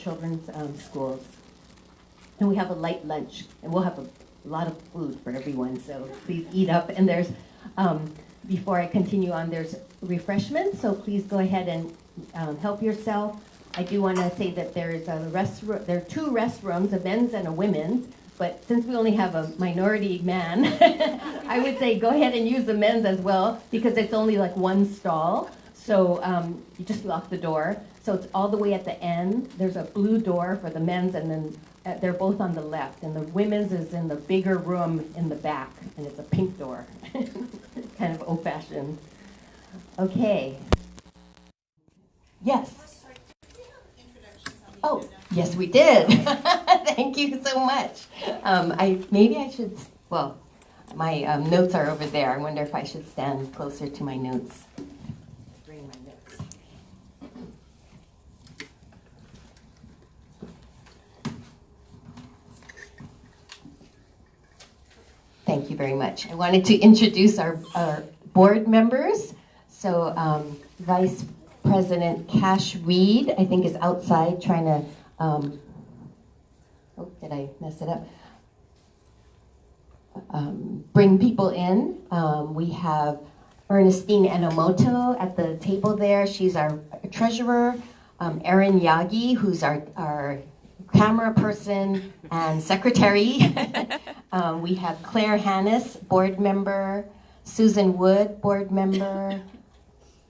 children's schools. And we have a light lunch, and we'll have a lot of food for everyone, so please eat up. And there's, before I continue on, there's refreshments, so please go ahead and help yourself. I do want to say that there are two restrooms, a men's and a women's, but since we only have a minority man, I would say go ahead and use the men's as well, because it's only like one stall. So you just lock the door. So it's all the way at the end. There's a blue door for the men's, and then they're both on the left. And the women's is in the bigger room in the back, and it's a pink door. Kind of old-fashioned. Okay. Yes. Oh, yes, we did. Thank you so much. Maybe I should, well, my notes are over there. I wonder if I should stand closer to my notes. Bring my notes. Thank you very much. I wanted to introduce our board members. So Vice President Cash Reed, I think, is outside trying to, oh, did I mess it up? Bring people in. We have Ernestine Enomoto at the table there. She's our treasurer. Erin Yagi, who's our camera person and secretary. We have Claire Hannes, board member. Susan Wood, board member.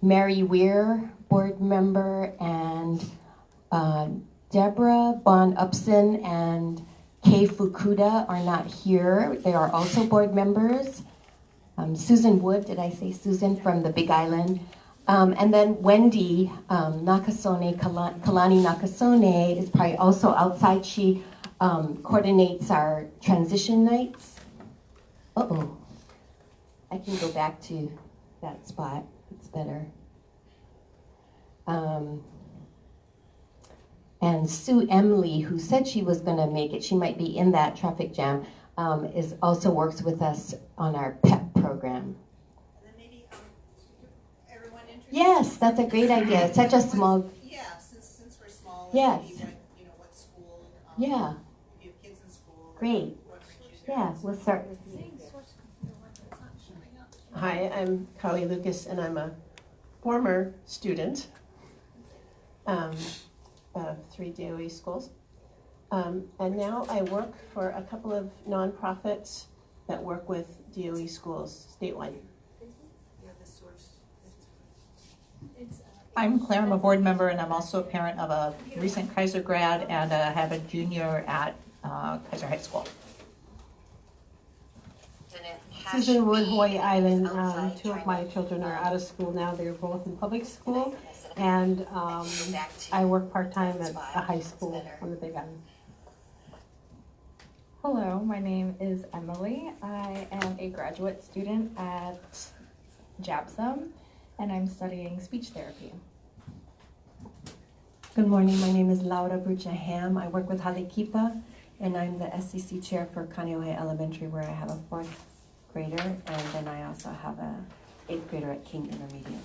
Mary Weir, board member, and Deborah Bond-Upson and Kei Fukuda are not here. They are also board members. Susan Wood, did I say Susan, from the Big Island? And then Wendy Nakasone, Kalani Nakasone, is probably also outside. She coordinates our transition nights. Uh-oh. I can go back to that spot. It's better. And Sue Emily, who said she was going to make it, she might be in that traffic jam, also works with us on our PEP program. And then maybe everyone introduce. Yes, that's a great idea. It's such a small. Yeah, since we're small. Yes. What school? Yeah. If you have kids in school. Great. Yeah, we'll start with you. Hi, I'm Carly Lucas, and I'm a former student of 3 DOE schools. And now I work for a couple of nonprofits that work with DOE schools statewide. I'm Claire, I'm a board member, and I'm also a parent of a recent Kaiser grad, and I have a junior at Kaiser High School. Susan Wood, Hawaii Island. 2 of my children are out of school now. They're both in public school, and I work part-time at a high school on the Big Island. Hello, my name is Emily. I am a graduate student at JAPSOM, and I'm studying speech therapy. Good morning, my name is Laura Brucha-Ham. I work with Halekipa, and I'm the SCC chair for Kaneohe Elementary, where I have a 4th grader, and then I also have a 8th grader at King Intermediate.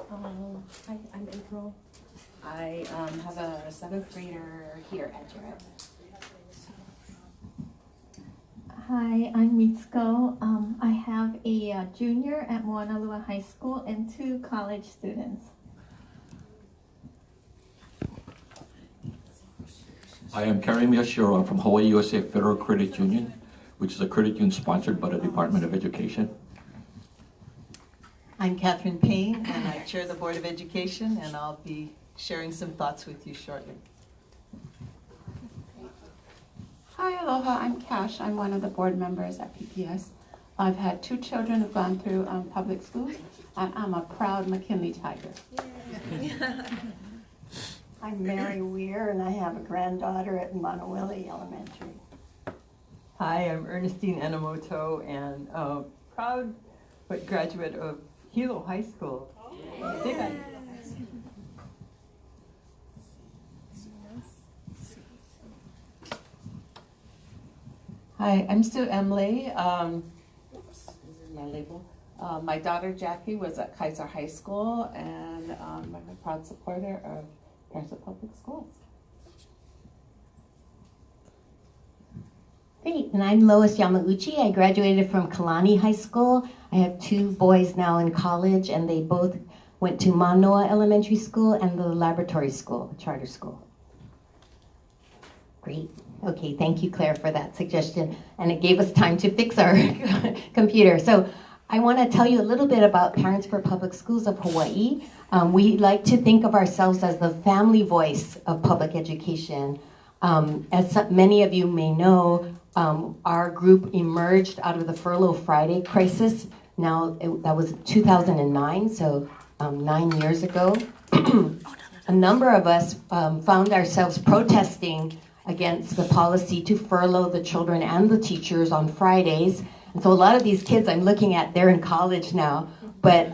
Hi, I'm April. I have a 7th grader here at Jarrett. Hi, I'm Mitsuko. I have a junior at Moanalua High School and 2 college students. I am Kerry Miyashiro. I'm from Hawaii USA Federal Credit Union, which is a credit union sponsored by the Department of Education. I'm Catherine Payne, and I chair the Board of Education, and I'll be sharing some thoughts with you shortly. Hi, aloha, I'm Cash. I'm one of the board members at PPS. I've had 2 children who've gone through public schools, and I'm a proud McKinley Tiger. I'm Mary Weir, and I have a granddaughter at Monowilly Elementary. Hi, I'm Ernestine Enomoto, and proud graduate of Hilo High School. Big Island. Hi, I'm Sue Emily. Oops, this is my label. My daughter Jackie was at Kaiser High School, and I'm a proud supporter of Parents of Public Schools. Great, and I'm Lois Yamauchi. I graduated from Kalani High School. I have 2 boys now in college, and they both went to Manoa Elementary School and the Laboratory School, charter school. Great. Okay, thank you, Claire, for that suggestion. And it gave us time to fix our computer. So I want to tell you a little bit about Parents for Public Schools of Hawaii. We like to think of ourselves as the family voice of public education. As many of you may know, our group emerged out of the Furlough Friday crisis. That was 2009, so 9 years ago. A number of us found ourselves protesting against the policy to furlough the children and the teachers on Fridays. And so a lot of these kids I'm looking at, they're in college now, but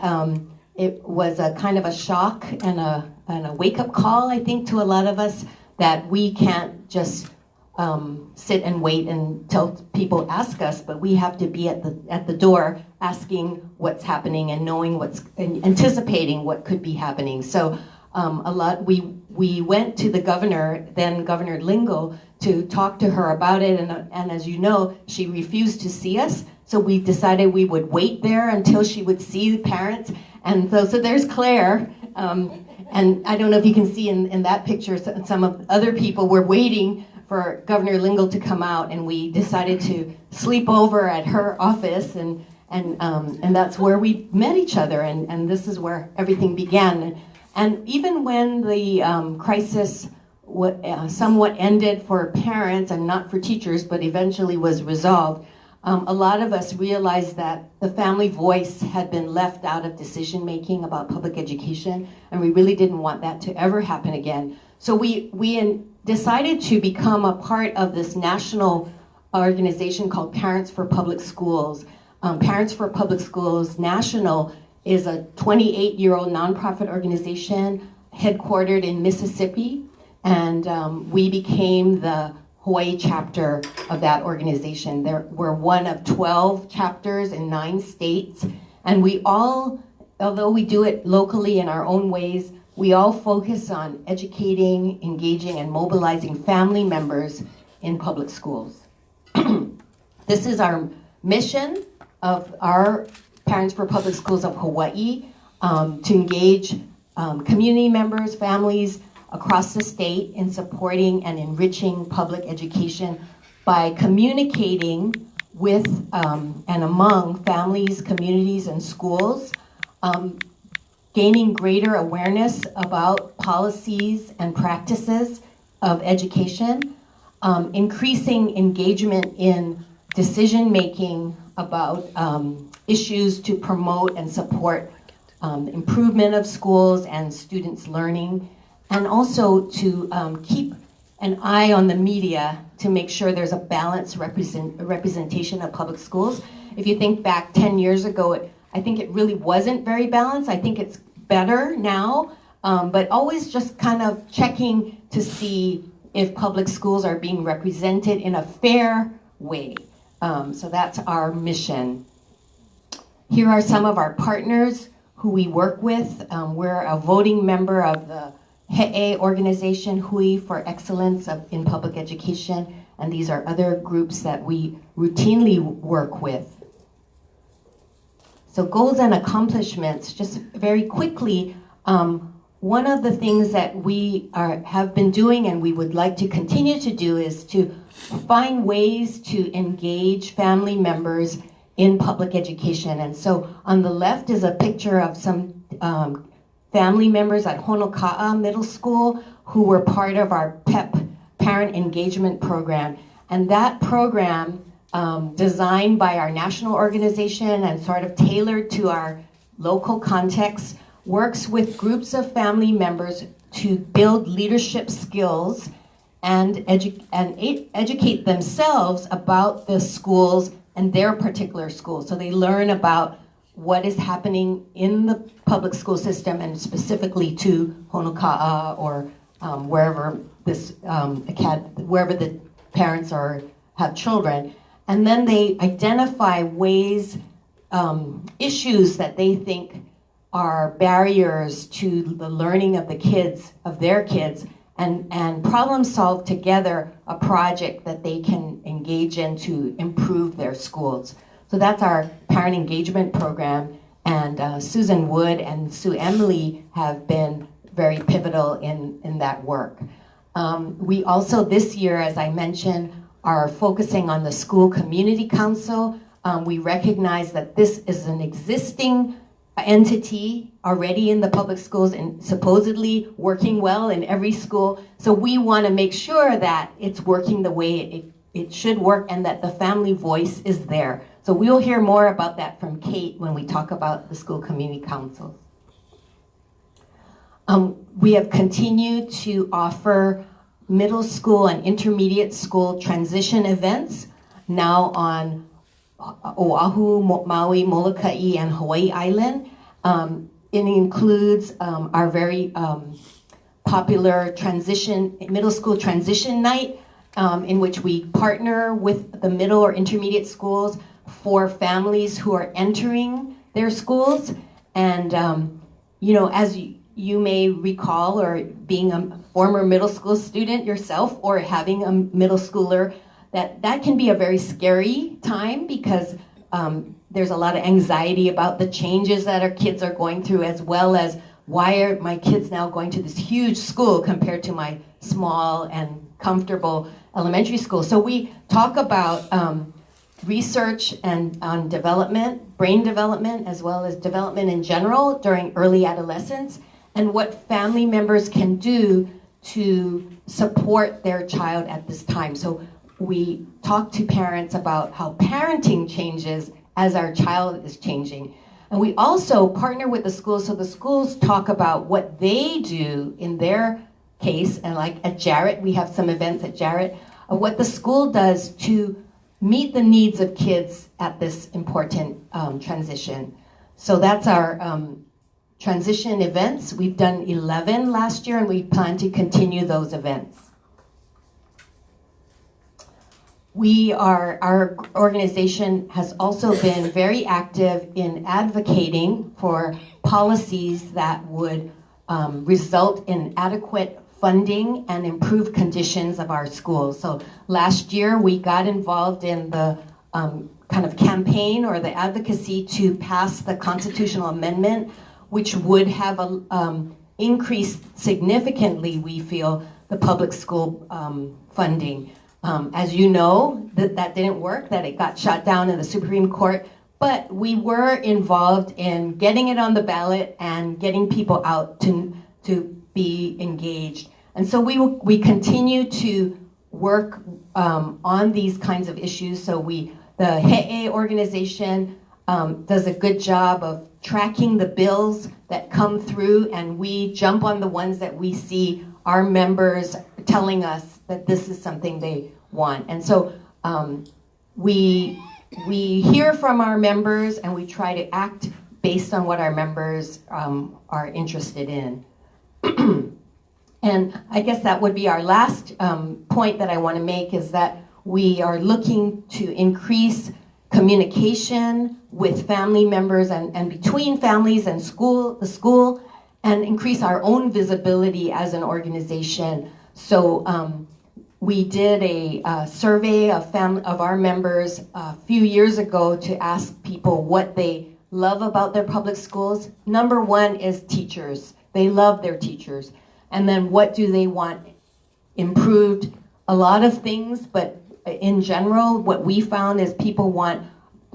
it was a kind of a shock and a wake-up call, I think, to a lot of us that we can't just sit and wait until people ask us, but we have to be at the door asking what's happening and knowing and anticipating what could be happening. So we went to the governor, then Governor Lingle, to talk to her about it, and as you know, she refused to see us. So we decided we would wait there until she would see the parents. And so there's Claire. And I don't know if you can see in that picture, some of other people were waiting for Governor Lingle to come out, and we decided to sleep over at her office, and that's where we met each other, and this is where everything began. And even when the crisis somewhat ended for parents and not for teachers, but eventually was resolved, a lot of us realized that the family voice had been left out of decision making about public education, and we really didn't want that to ever happen again. So we decided to become a part of this national organization called Parents for Public Schools. Parents for Public Schools National is a 28-year-old nonprofit organization headquartered in Mississippi, and we became the Hawaii chapter of that organization. We're one of 12 chapters in 9 states, and we all, although we do it locally in our own ways, we all focus on educating, engaging, and mobilizing family members in public schools. This is our mission of our Parents for Public Schools of Hawaii, to engage community members, families across the state in supporting and enriching public education by communicating with and among families, communities, and schools, gaining greater awareness about policies and practices of education, increasing engagement in decision-making about issues to promote and support improvement of schools and students' learning, and also to keep an eye on the media to make sure there's a balanced representation of public schools. If you think back 10 years ago, I think it really wasn't very balanced. I think it's better now, but always just kind of checking to see if public schools are being represented in a fair way. So that's our mission. Here are some of our partners who we work with. We're a voting member of the He'e organization, Hui for Excellence in Public Education, and these are other groups that we routinely work with. So goals and accomplishments, just very quickly, one of the things that we have been doing and we would like to continue to do is to find ways to engage family members in public education. And so on the left is a picture of some family members at Honoka'a Middle School who were part of our PEP, Parent Engagement Program. And that program, designed by our national organization and sort of tailored to our local context, works with groups of family members to build leadership skills and educate themselves about the schools and their particular schools. So they learn about what is happening in the public school system and specifically to Honoka'a or wherever wherever the parents have children. And then they identify ways issues that they think are barriers to the learning of the kids, of their kids, and problem solve together a project that they can engage in to improve their schools. So that's our parent engagement program, and Susan Wood and Sue Emily have been very pivotal in that work. We also this year, as I mentioned, are focusing on the school community council. We recognize that this is an existing entity already in the public schools and supposedly working well in every school. So we want to make sure that it's working the way it should work and that the family voice is there. So we'll hear more about that from Kate when we talk about the school community councils. We have continued to offer middle school and intermediate school transition events now on Oahu, Maui, Molokai, and Hawaii Island. It includes our very popular middle school transition night, in which we partner with the middle or intermediate schools for families who are entering their schools. And as you may recall, or being a former middle school student yourself, or having a middle schooler, that can be a very scary time because there's a lot of anxiety about the changes that our kids are going through, as well as why are my kids now going to this huge school compared to my small and comfortable elementary school. So we talk about research and on development, brain development, as well as development in general during early adolescence, and what family members can do to support their child at this time. So we talk to parents about how parenting changes as our child is changing. And we also partner with the schools, so the schools talk about what they do in their case, and like at Jarrett, we have some events at Jarrett, of what the school does to meet the needs of kids at this important transition. So that's our transition events. We've done 11 last year, and we plan to continue those events. Our organization has also been very active in advocating for policies that would result in adequate funding and improved conditions of our schools. So last year we got involved in the kind of campaign or the advocacy to pass the constitutional amendment, which would have increased significantly, we feel, the public school funding. As you know, that didn't work, that it got shot down in the Supreme Court, but we were involved in getting it on the ballot and getting people out to be engaged. And so we continue to work on these kinds of issues. So the HE'e organization does a good job of tracking the bills that come through, and we jump on the ones that we see our members telling us that this is something they want. And so we hear from our members, and we try to act based on what our members are interested in. And I guess that would be our last point that I want to make, is that we are looking to increase communication with family members and between families and the school, and increase our own visibility as an organization. So we did a survey of our members a few years ago to ask people what they love about their public schools. Number one is teachers. They love their teachers. And then what do they want improved? A lot of things, but in general, what we found is people want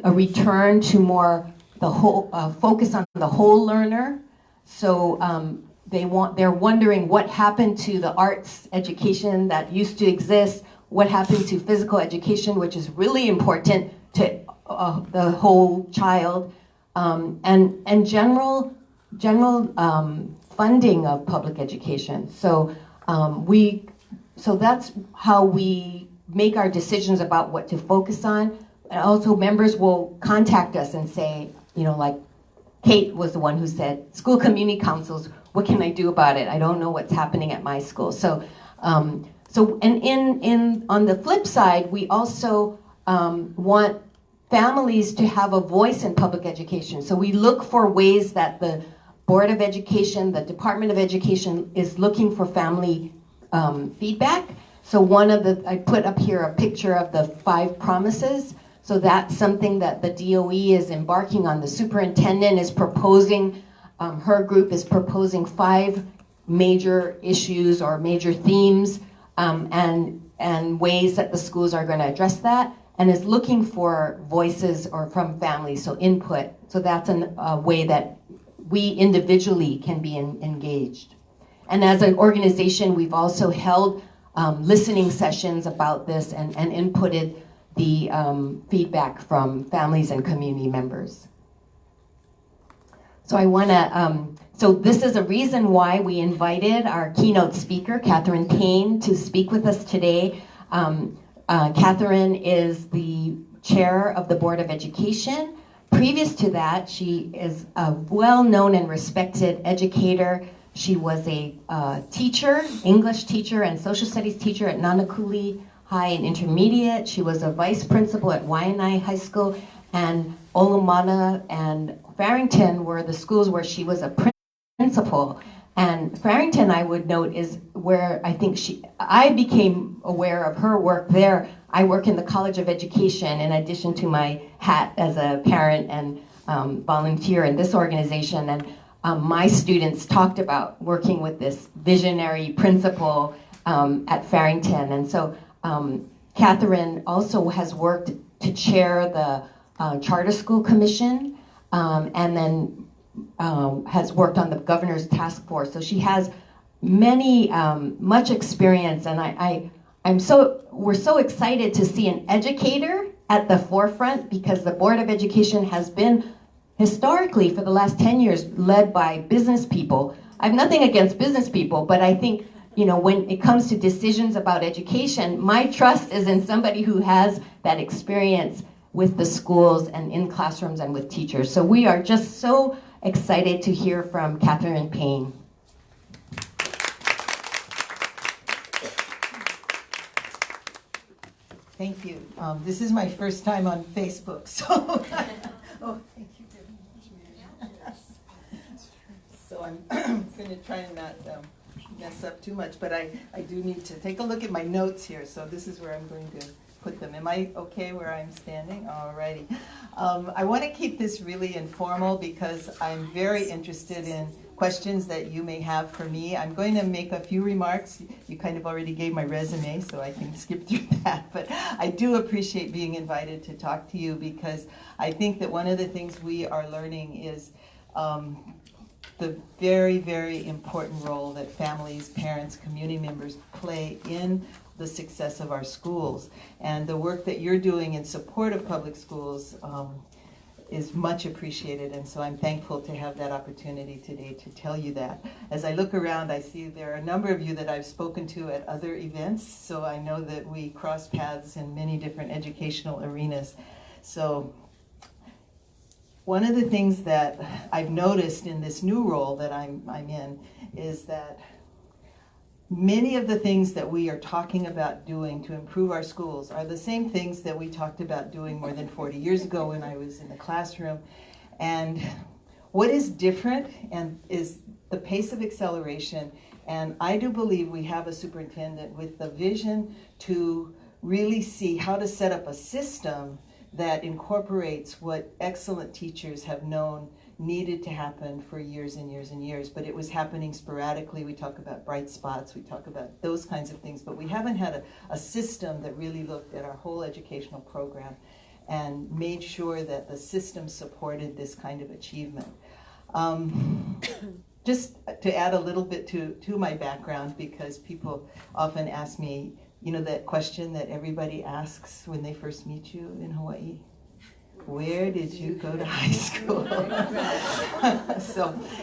a return to more the whole focus on the whole learner. So they're wondering what happened to the arts education that used to exist, what happened to physical education, which is really important to the whole child, and general funding of public education. So that's how we make our decisions about what to focus on. And also members will contact us and say, like Kate was the one who said, school community councils, what can I do about it? I don't know what's happening at my school. So on the flip side, we also want families to have a voice in public education. So we look for ways that the Board of Education, the Department of Education is looking for family feedback. So I put up here a picture of the 5 promises. So that's something that the DOE is embarking on. The superintendent is proposing, her group is proposing 5 major issues or major themes and ways that the schools are going to address that, and is looking for voices or from families, so input. So that's a way that we individually can be engaged. And as an organization, we've also held listening sessions about this and inputted the feedback from families and community members. So I want to, so this is a reason why we invited our keynote speaker, Catherine Payne, to speak with us today. Catherine is the chair of the Board of Education. Previous to that, she is a well-known and respected educator. She was a teacher, English teacher and social studies teacher at Nanakuli High and Intermediate. She was a vice principal at Waianae High School, and Olomana and Farrington were the schools where she was a principal. And Farrington, I would note, is where I think I became aware of her work there. I work in the College of Education in addition to my hat as a parent and volunteer in this organization. And my students talked about working with this visionary principal at Farrington. And so Catherine also has worked to chair the Charter School Commission, and then has worked on the Governor's Task Force. So she has much experience, and we're so excited to see an educator at the forefront, because the Board of Education has been historically for the last 10 years led by business people. I have nothing against business people, but I think, when it comes to decisions about education, my trust is in somebody who has that experience with the schools and in classrooms and with teachers. So we are just so excited to hear from Catherine Payne. Thank you. This is my first time on Facebook, so oh, thank you very much. So I'm going to try and not mess up too much, but I do need to take a look at my notes here. So this is where I'm going to put them. Am I okay where I'm standing? Alrighty. I want to keep this really informal because I'm very interested in questions that you may have for me. I'm going to make a few remarks. You kind of already gave my resume, so I can skip through that. But I do appreciate being invited to talk to you, because I think that one of the things we are learning is the very, very important role that families, parents, community members play in the success of our schools. And the work that you're doing in support of public schools is much appreciated, and so I'm thankful to have that opportunity today to tell you that. As I look around, I see there are a number of you that I've spoken to at other events, so I know that we cross paths in many different educational arenas. So one of the things that I've noticed in this new role that I'm in is that many of the things that we are talking about doing to improve our schools are the same things that we talked about doing more than 40 years ago when I was in the classroom. And what is different is the pace of acceleration. And I do believe we have a superintendent with the vision to really see how to set up a system that incorporates what excellent teachers have known needed to happen for years and years and years, but it was happening sporadically. We talk about bright spots, we talk about those kinds of things, but we haven't had a system that really looked at our whole educational program and made sure that the system supported this kind of achievement. Just to add a little bit to my background, because people often ask me, that question that everybody asks when they first meet you in Hawaii. Where did you go to high school?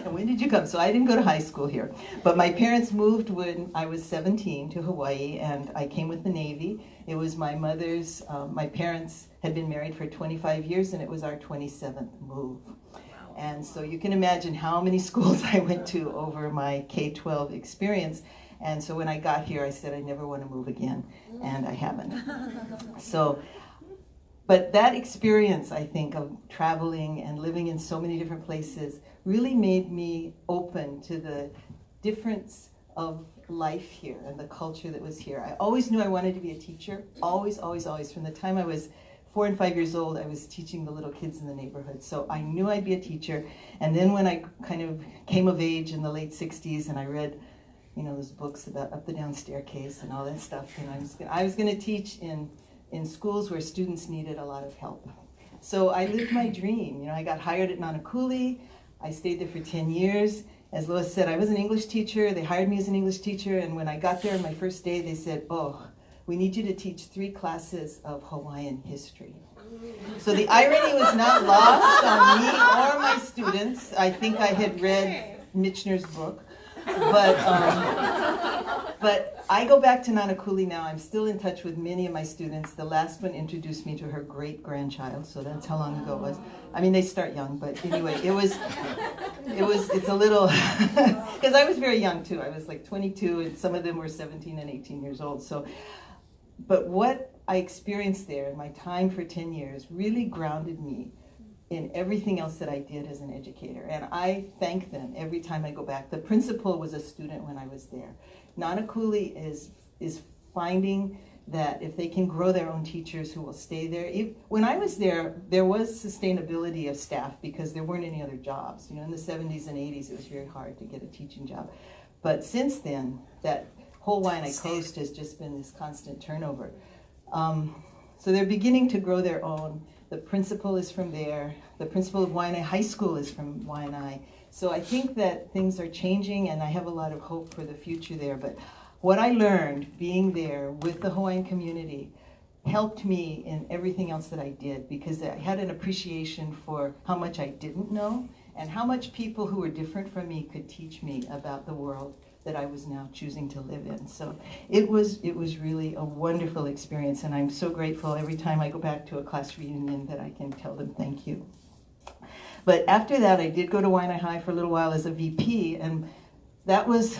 And when did you come? So I didn't go to high school here. But my parents moved when I was 17 to Hawaii, and I came with the Navy. It was my mother's, my parents had been married for 25 years, and it was our 27th move. And so you can imagine how many schools I went to over my K-12 experience. And so when I got here, I said, I never want to move again, and I haven't. So. But that experience, I think, of traveling and living in so many different places really made me open to the difference of life here and the culture that was here. I always knew I wanted to be a teacher, always, always, always. From the time I was 4 and 5 years old, I was teaching the little kids in the neighborhood. So I knew I'd be a teacher. And then when I kind of came of age in the late 60s and I read, you know, those books about up the down staircase and all that stuff, and I was going to teach in schools where students needed a lot of help. So I lived my dream. You know, I got hired at Nanakuli. I stayed there for 10 years. As Lois said, I was an English teacher. They hired me as an English teacher, and when I got there on my first day, they said, oh, we need you to teach 3 classes of Hawaiian history. So the irony was not lost on me or my students. I think I had read Michener's book. But I go back to Nanakuli now. I'm still in touch with many of my students. The last one introduced me to her great-grandchild, so that's how long ago it was. I mean, they start young, but anyway, it's a little, because I was very young too. I was like 22, and some of them were 17 and 18 years old. So, but what I experienced there in my time for 10 years really grounded me in everything else that I did as an educator. And I thank them every time I go back. The principal was a student when I was there. Nanakuli is finding that if they can grow their own teachers who will stay there. When I was there, there was sustainability of staff because there weren't any other jobs. You know, in the 70s and 80s, it was very hard to get a teaching job. But since then, that whole Waianae Coast has just been this constant turnover. So they're beginning to grow their own. The principal is from there. The principal of Waianae High School is from Waianae. So I think that things are changing, and I have a lot of hope for the future there. But what I learned being there with the Hawaiian community helped me in everything else that I did, because I had an appreciation for how much I didn't know and how much people who were different from me could teach me about the world that I was now choosing to live in. So it was really a wonderful experience, and I'm so grateful every time I go back to a class reunion that I can tell them thank you. But after that, I did go to Waianae High for a little while as a VP, and that was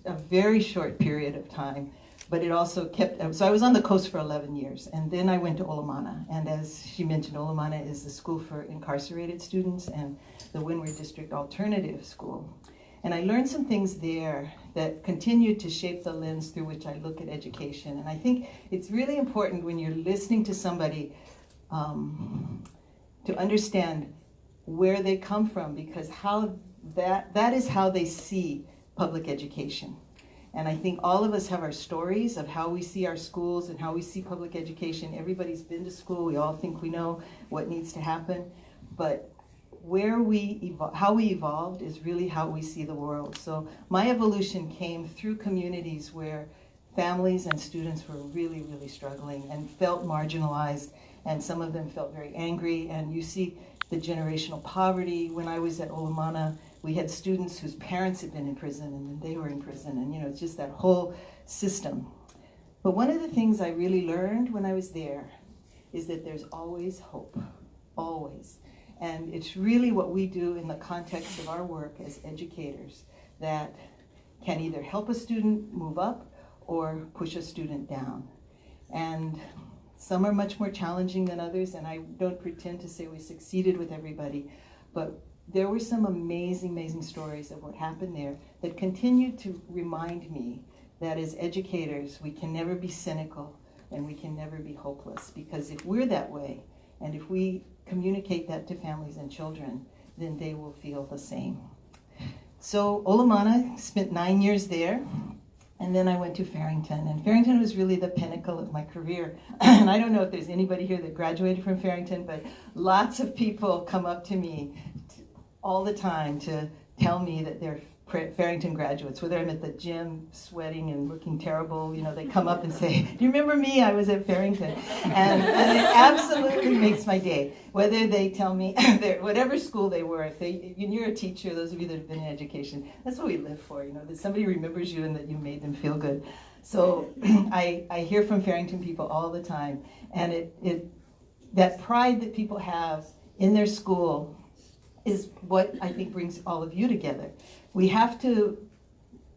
a very short period of time, but it also kept, so I was on the coast for 11 years, and then I went to Olamana, and as she mentioned, Olamana is the school for incarcerated students and the Windward District Alternative School. And I learned some things there that continued to shape the lens through which I look at education. And I think it's really important when you're listening to somebody to understand where they come from, because how that is how they see public education. And I think all of us have our stories of how we see our schools and how we see public education. Everybody's been to school. We all think we know what needs to happen. But how we evolved is really how we see the world. So my evolution came through communities where families and students were really, really struggling and felt marginalized, and some of them felt very angry. And you see the generational poverty. When I was at Olamana, we had students whose parents had been in prison, and then they were in prison, and it's just that whole system. But one of the things I really learned when I was there is that there's always hope, always. And it's really what we do in the context of our work as educators that can either help a student move up or push a student down. And some are much more challenging than others, and I don't pretend to say we succeeded with everybody, but there were some amazing, amazing stories of what happened there that continued to remind me that as educators, we can never be cynical and we can never be hopeless, because if we're that way, and if we communicate that to families and children, then they will feel the same. So Olamana, spent 9 years there, and then I went to Farrington, and Farrington was really the pinnacle of my career. And I don't know if there's anybody here that graduated from Farrington, but lots of people come up to me all the time to tell me that they're Farrington graduates, whether I'm at the gym sweating and looking terrible, they come up and say, do you remember me? I was at Farrington. And it absolutely makes my day. Whether they tell me, whatever school they were, when you're a teacher, those of you that have been in education, that's what we live for, that somebody remembers you and that you made them feel good. So I hear from Farrington people all the time, and that pride that people have in their school is what I think brings all of you together. We have to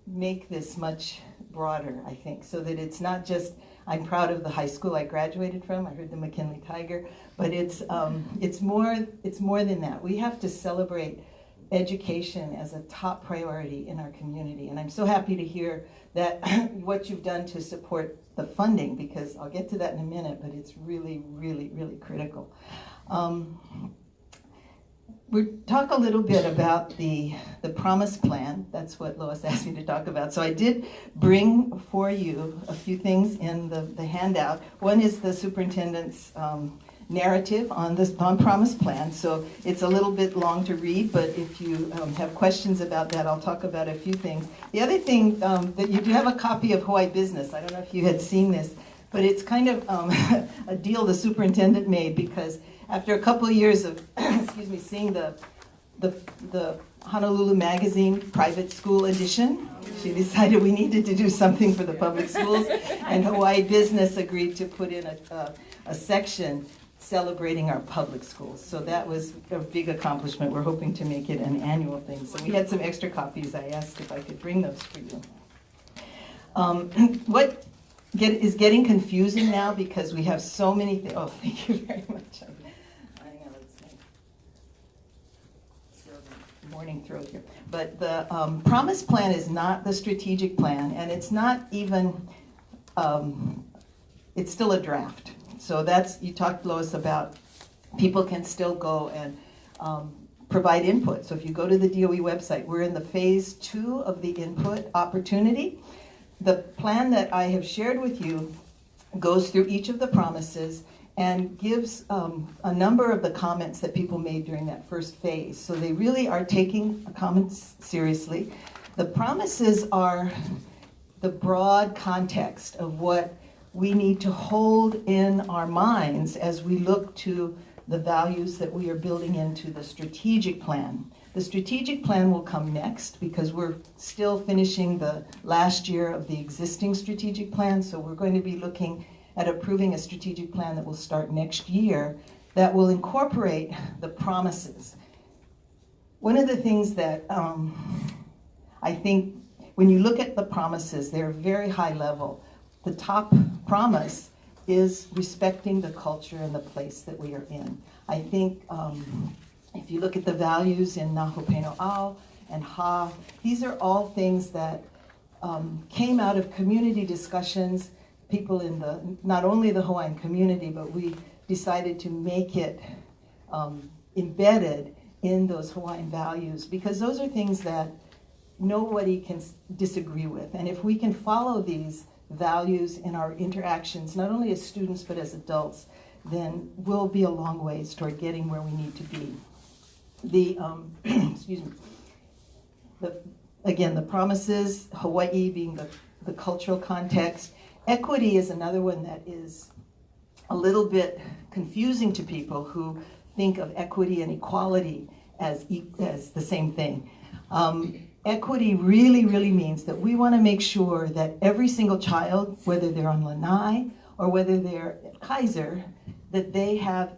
make this much broader, I think, so that it's not just, I'm proud of the high school I graduated from, I heard the McKinley Tiger, but it's more than that. We have to celebrate education as a top priority in our community, and I'm so happy to hear that what you've done to support the funding, because I'll get to that in a minute, but it's really, really, really critical. We'll talk a little bit about the Promise Plan. That's what Lois asked me to talk about. So I did bring for you a few things in the handout. One is the superintendent's narrative on this Promise Plan. So it's a little bit long to read, but if you have questions about that, I'll talk about a few things. The other thing, that you do have a copy of Hawaii Business. I don't know if you had seen this, but it's kind of a deal the superintendent made, because after a couple of years of excuse me, seeing the Honolulu Magazine private school edition, she decided we needed to do something for the public schools, and Hawaii Business agreed to put in a section celebrating our public schools. So that was a big accomplishment. We're hoping to make it an annual thing. So we had some extra copies. I asked if I could bring those for you. What is getting confusing now, because we have so many things. Oh, thank you very much. Morning throat here. But the Promise Plan is not the strategic plan, and it's not even, it's still a draft. So that's, you talked, Lois, about people can still go and provide input. So if you go to the DOE website, we're in the phase 2 of the input opportunity. The plan that I have shared with you goes through each of the promises and gives a number of the comments that people made during that first phase. So they really are taking the comments seriously. The promises are the broad context of what we need to hold in our minds as we look to the values that we are building into the strategic plan. The strategic plan will come next, because we're still finishing the last year of the existing strategic plan, so we're going to be looking at approving a strategic plan that will start next year that will incorporate the promises. One of the things that I think when you look at the promises, they're very high level. The top promise is respecting the culture and the place that we are in. I think if you look at the values in Nahopeno Ao and Ha, these are all things that came out of community discussions, people in not only the Hawaiian community, but we decided to make it embedded in those Hawaiian values, because those are things that nobody can disagree with. And if we can follow these values in our interactions, not only as students but as adults, then we'll be a long ways toward getting where we need to be. The excuse me. Again, the promises, Hawaii being the cultural context. Equity is another one that is a little bit confusing to people who think of equity and equality as the same thing. Equity really, really means that we want to make sure that every single child, whether they're on Lanai or whether they're at Kaiser, that they have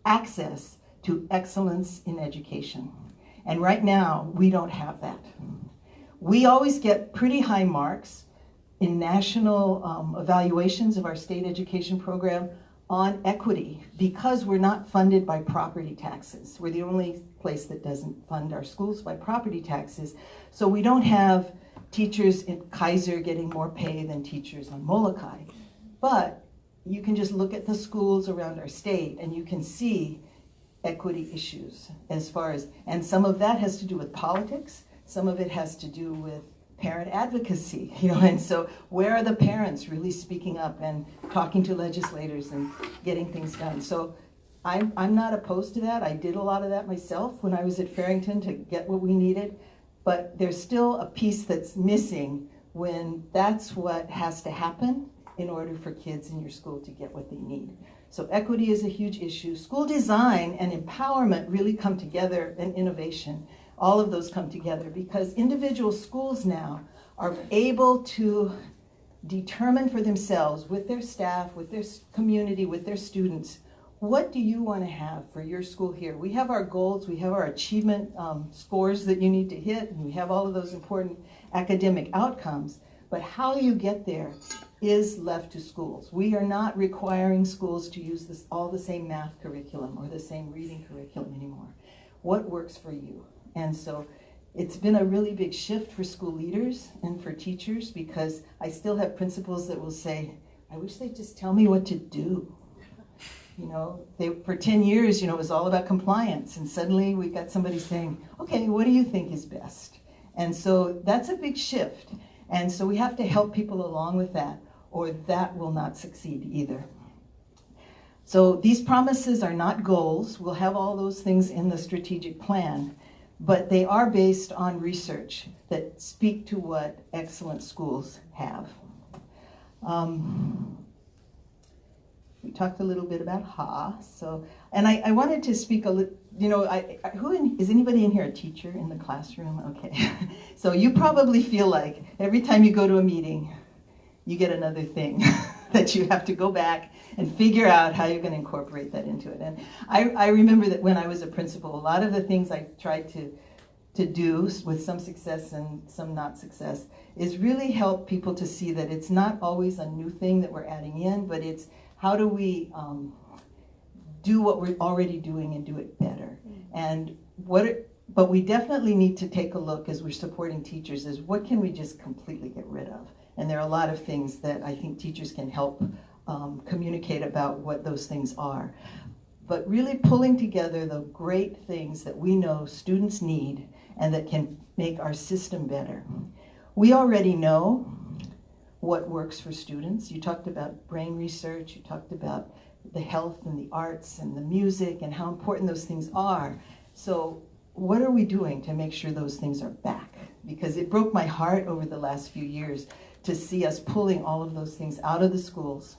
access to excellence in education. And right now, we don't have that. We always get pretty high marks in national evaluations of our state education program on equity, because we're not funded by property taxes. We're the only place that doesn't fund our schools by property taxes. So we don't have teachers in Kaiser getting more pay than teachers on Molokai. But you can just look at the schools around our state and you can see equity issues as far as, and some of that has to do with politics, some of it has to do with parent advocacy, and so where are the parents really speaking up and talking to legislators and getting things done? So I'm not opposed to that. I did a lot of that myself when I was at Farrington to get what we needed, but there's still a piece that's missing when that's what has to happen in order for kids in your school to get what they need. So equity is a huge issue. School design and empowerment really come together, and innovation. All of those come together because individual schools now are able to determine for themselves, with their staff, with their community, with their students, what do you want to have for your school here? We have our goals, we have our achievement scores that you need to hit, and we have all of those important academic outcomes. But how you get there is left to schools. We are not requiring schools to use all the same math curriculum or the same reading curriculum anymore. What works for you? And so it's been a really big shift for school leaders and for teachers, because I still have principals that will say, I wish they'd just tell me what to do. You know, for 10 years, it was all about compliance, and suddenly we got somebody saying, okay, what do you think is best? And so that's a big shift. And so we have to help people along with that, or that will not succeed either. So these promises are not goals. We'll have all those things in the strategic plan, but they are based on research that speak to what excellent schools have. We talked a little bit about and I wanted to speak a little, is anybody in here a teacher in the classroom? Okay. So you probably feel like every time you go to a meeting, you get another thing that you have to go back and figure out how you're going to incorporate that into it. And I remember that when I was a principal, a lot of the things I tried to do with some success and some not success is really help people to see that it's not always a new thing that we're adding in, but it's how do we do what we're already doing and do it better. And but we definitely need to take a look as we're supporting teachers is what can we just completely get rid of? And there are a lot of things that I think teachers can help communicate about what those things are. But really pulling together the great things that we know students need and that can make our system better. We already know what works for students. You talked about brain research, you talked about the health and the arts and the music and how important those things are. So what are we doing to make sure those things are back? Because it broke my heart over the last few years to see us pulling all of those things out of the schools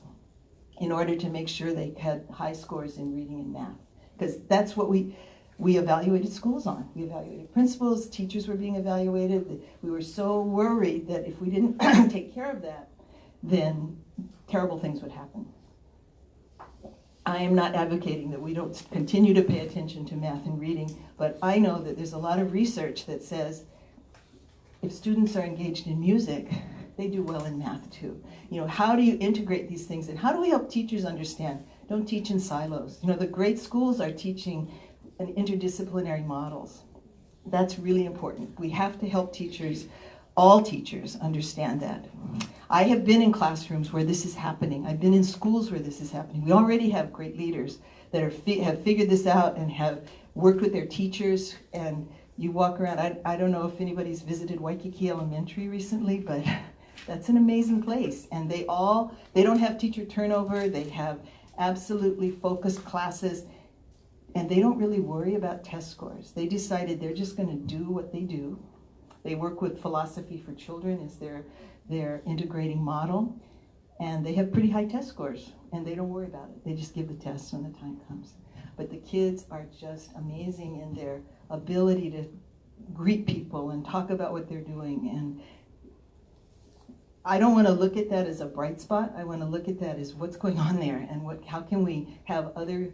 in order to make sure they had high scores in reading and math. Because that's what we evaluated schools on. We evaluated principals, teachers were being evaluated. We were so worried that if we didn't take care of that, then terrible things would happen. I am not advocating that we don't continue to pay attention to math and reading, but I know that there's a lot of research that says if students are engaged in music, they do well in math too. How do you integrate these things, and how do we help teachers understand? Don't teach in silos. The great schools are teaching in interdisciplinary models. That's really important. We have to help teachers, all teachers, understand that. I have been in classrooms where this is happening. I've been in schools where this is happening. We already have great leaders that have figured this out and have worked with their teachers. And you walk around, I don't know if anybody's visited Waikiki Elementary recently, but that's an amazing place. And they don't have teacher turnover. They have absolutely focused classes. And they don't really worry about test scores. They decided they're just going to do what they do. They work with Philosophy for Children as their integrating model. And they have pretty high test scores. And they don't worry about it. They just give the tests when the time comes. But the kids are just amazing in their ability to greet people and talk about what they're doing. And I don't want to look at that as a bright spot. I want to look at that as what's going on there and how can we have other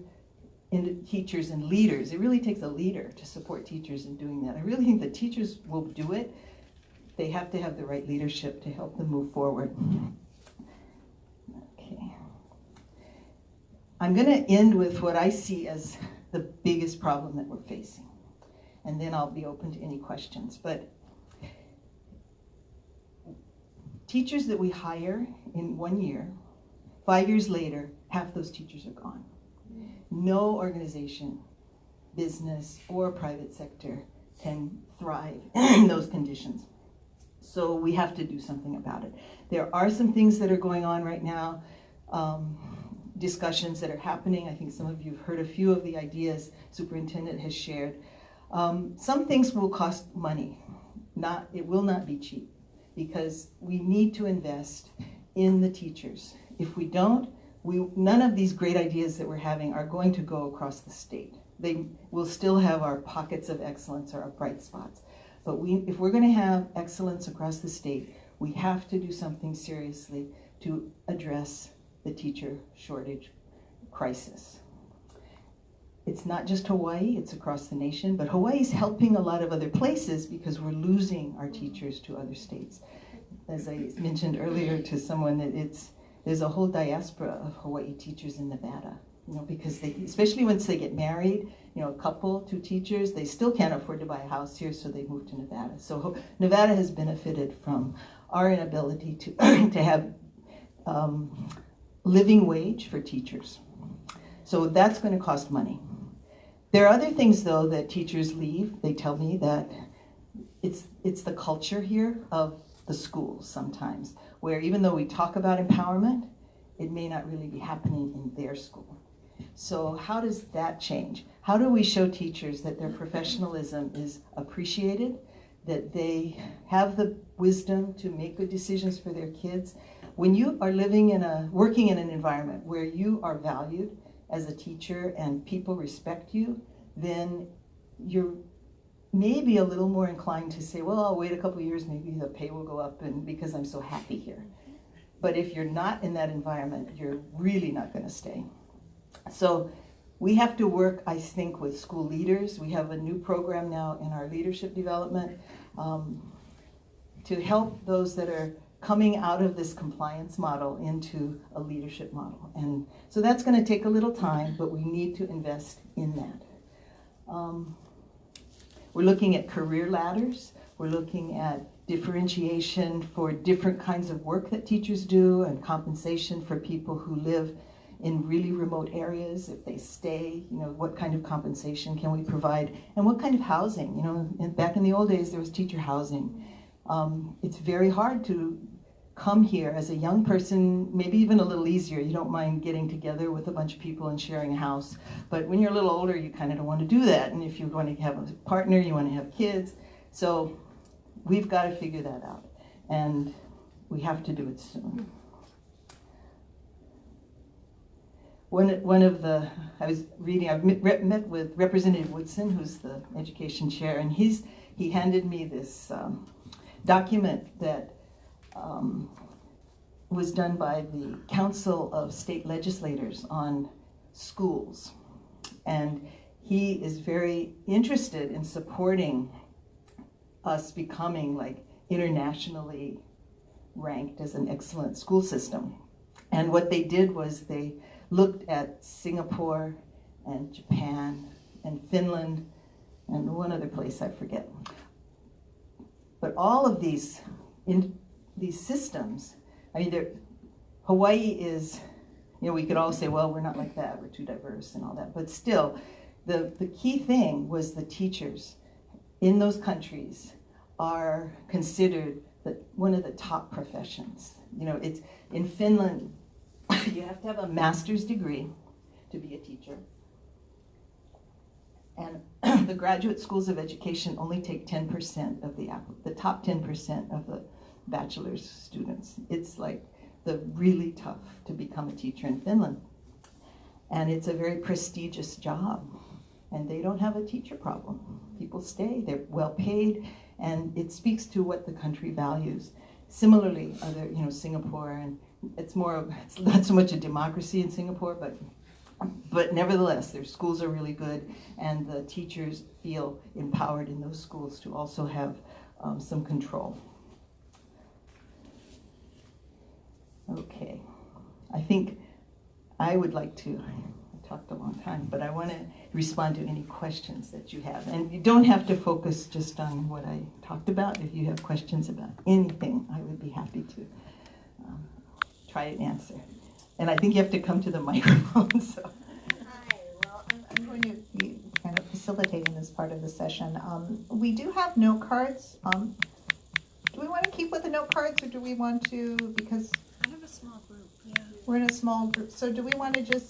teachers and leaders. It really takes a leader to support teachers in doing that. I really think that teachers will do it. They have to have the right leadership to help them move forward. Okay. I'm going to end with what I see as the biggest problem that we're facing. And then I'll be open to any questions. But teachers that we hire in 1 year, 5 years later, half those teachers are gone. No organization, business or private sector can thrive in those conditions. So we have to do something about it. There are some things that are going on right now, discussions that are happening. I think some of you have heard a few of the ideas Superintendent has shared. Some things will cost money. It will not be cheap because we need to invest in the teachers. If we don't, none of these great ideas that we're having are going to go across the state. They will still have our pockets of excellence or our bright spots. But if we're going to have excellence across the state, we have to do something seriously to address the teacher shortage crisis. it's not just Hawaii, it's across the nation, but Hawaii's helping a lot of other places because we're losing our teachers to other states. As I mentioned earlier to someone, that there's a whole diaspora of Hawaii teachers in Nevada, because especially once they get married, a couple, 2 teachers, they still can't afford to buy a house here, so they move to Nevada. So Nevada has benefited from our inability to, to have living wage for teachers. So that's going to cost money. There are other things, though, that teachers leave. They tell me that it's the culture here of the schools sometimes, where even though we talk about empowerment, it may not really be happening in their school. So how does that change? How do we show teachers that their professionalism is appreciated, that they have the wisdom to make good decisions for their kids? When you are working in an environment where you are valued as a teacher and people respect you, then you're maybe a little more inclined to say, well, I'll wait a couple of years, maybe the pay will go up and because I'm so happy here. But if you're not in that environment, you're really not going to stay. So we have to work, I think, with school leaders. We have a new program now in our leadership development to help those that are coming out of this compliance model into a leadership model. And so that's going to take a little time, but we need to invest in that. We're looking at career ladders. We're looking at differentiation for different kinds of work that teachers do and compensation for people who live in really remote areas. If they stay, what kind of compensation can we provide? And what kind of housing? Back in the old days, there was teacher housing. It's very hard to come here as a young person, maybe even a little easier. You don't mind getting together with a bunch of people and sharing a house. But when you're a little older, you kind of don't want to do that. And if you want to have a partner, you want to have kids. So we've got to figure that out. And we have to do it soon. I was reading, I've met with Representative Woodson, who's the education chair, and he handed me this document that was done by the Council of State Legislators on schools. And he is very interested in supporting us becoming internationally ranked as an excellent school system. And what they did was they looked at Singapore and Japan and Finland and one other place I forget. But all of these systems, Hawaii is, we could all say, well, we're not like that, we're too diverse and all that, but still, the key thing was the teachers in those countries are considered one of the top professions. It's in Finland, you have to have a master's degree to be a teacher. And the graduate schools of education only take 10% of the top 10% of the bachelor's students. It's really tough to become a teacher in Finland. And it's a very prestigious job. And they don't have a teacher problem. People stay, they're well paid, and it speaks to what the country values. Similarly, Singapore, and it's not so much a democracy in Singapore, but nevertheless, their schools are really good, and the teachers feel empowered in those schools to also have some control. Okay, I think I would like to, I talked a long time, but I want to respond to any questions that you have. And you don't have to focus just on what I talked about. If you have questions about anything, I would be happy to try and answer. And I think you have to come to the microphone. So. Hi, well, I'm going to be kind of facilitating this part of the session. We do have note cards. Do we want to keep with the note cards, or do we want to, because I have a small group, yeah. we're in a small group, so do we want to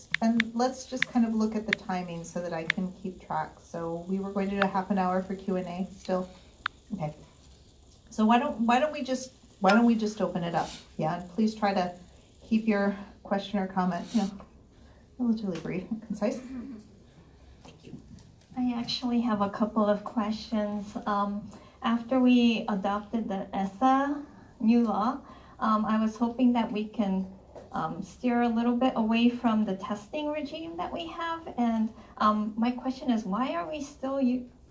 let's just kind of look at the timing so that I can keep track. So we were going to do a half an hour for Q&A still? Okay. So why don't we just open it up? Yeah, and please try to keep your question or comment, relatively brief and concise. Thank you. I actually have a couple of questions. After we adopted the ESSA new law, I was hoping that we can steer a little bit away from the testing regime that we have. And my question is, why are we still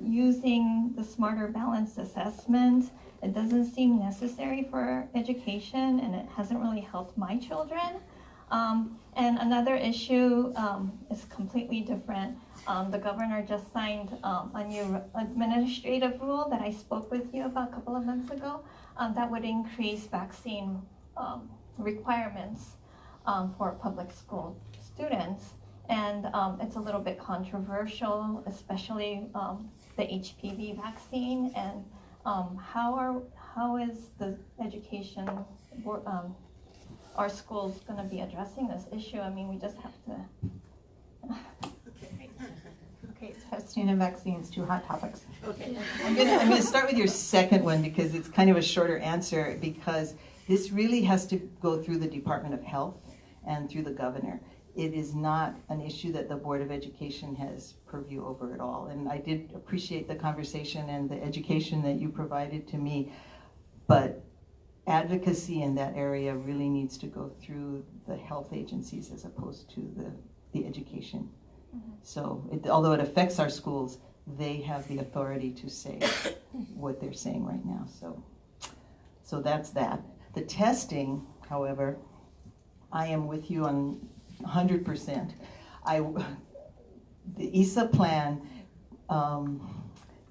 using the Smarter Balanced Assessment? It doesn't seem necessary for education, and it hasn't really helped my children. And another issue is completely different. The governor just signed a new administrative rule that I spoke with you about a couple of months ago that would increase vaccine requirements for public school students. And it's a little bit controversial, especially the HPV vaccine. And how is the education, our schools going to be addressing this issue? I mean, we just have to. Okay, testing and vaccines, two hot topics. Okay, I'm gonna start with your second one because it's kind of a shorter answer, because this really has to go through the Department of Health and through the governor. It is not an issue that the Board of Education has purview over at all. And I did appreciate the conversation and the education that you provided to me, but advocacy in that area really needs to go through the health agencies as opposed to the education. So although it affects our schools, they have the authority to say what they're saying right now. So that's that. The testing, however, I am with you on 100%. The ESA plan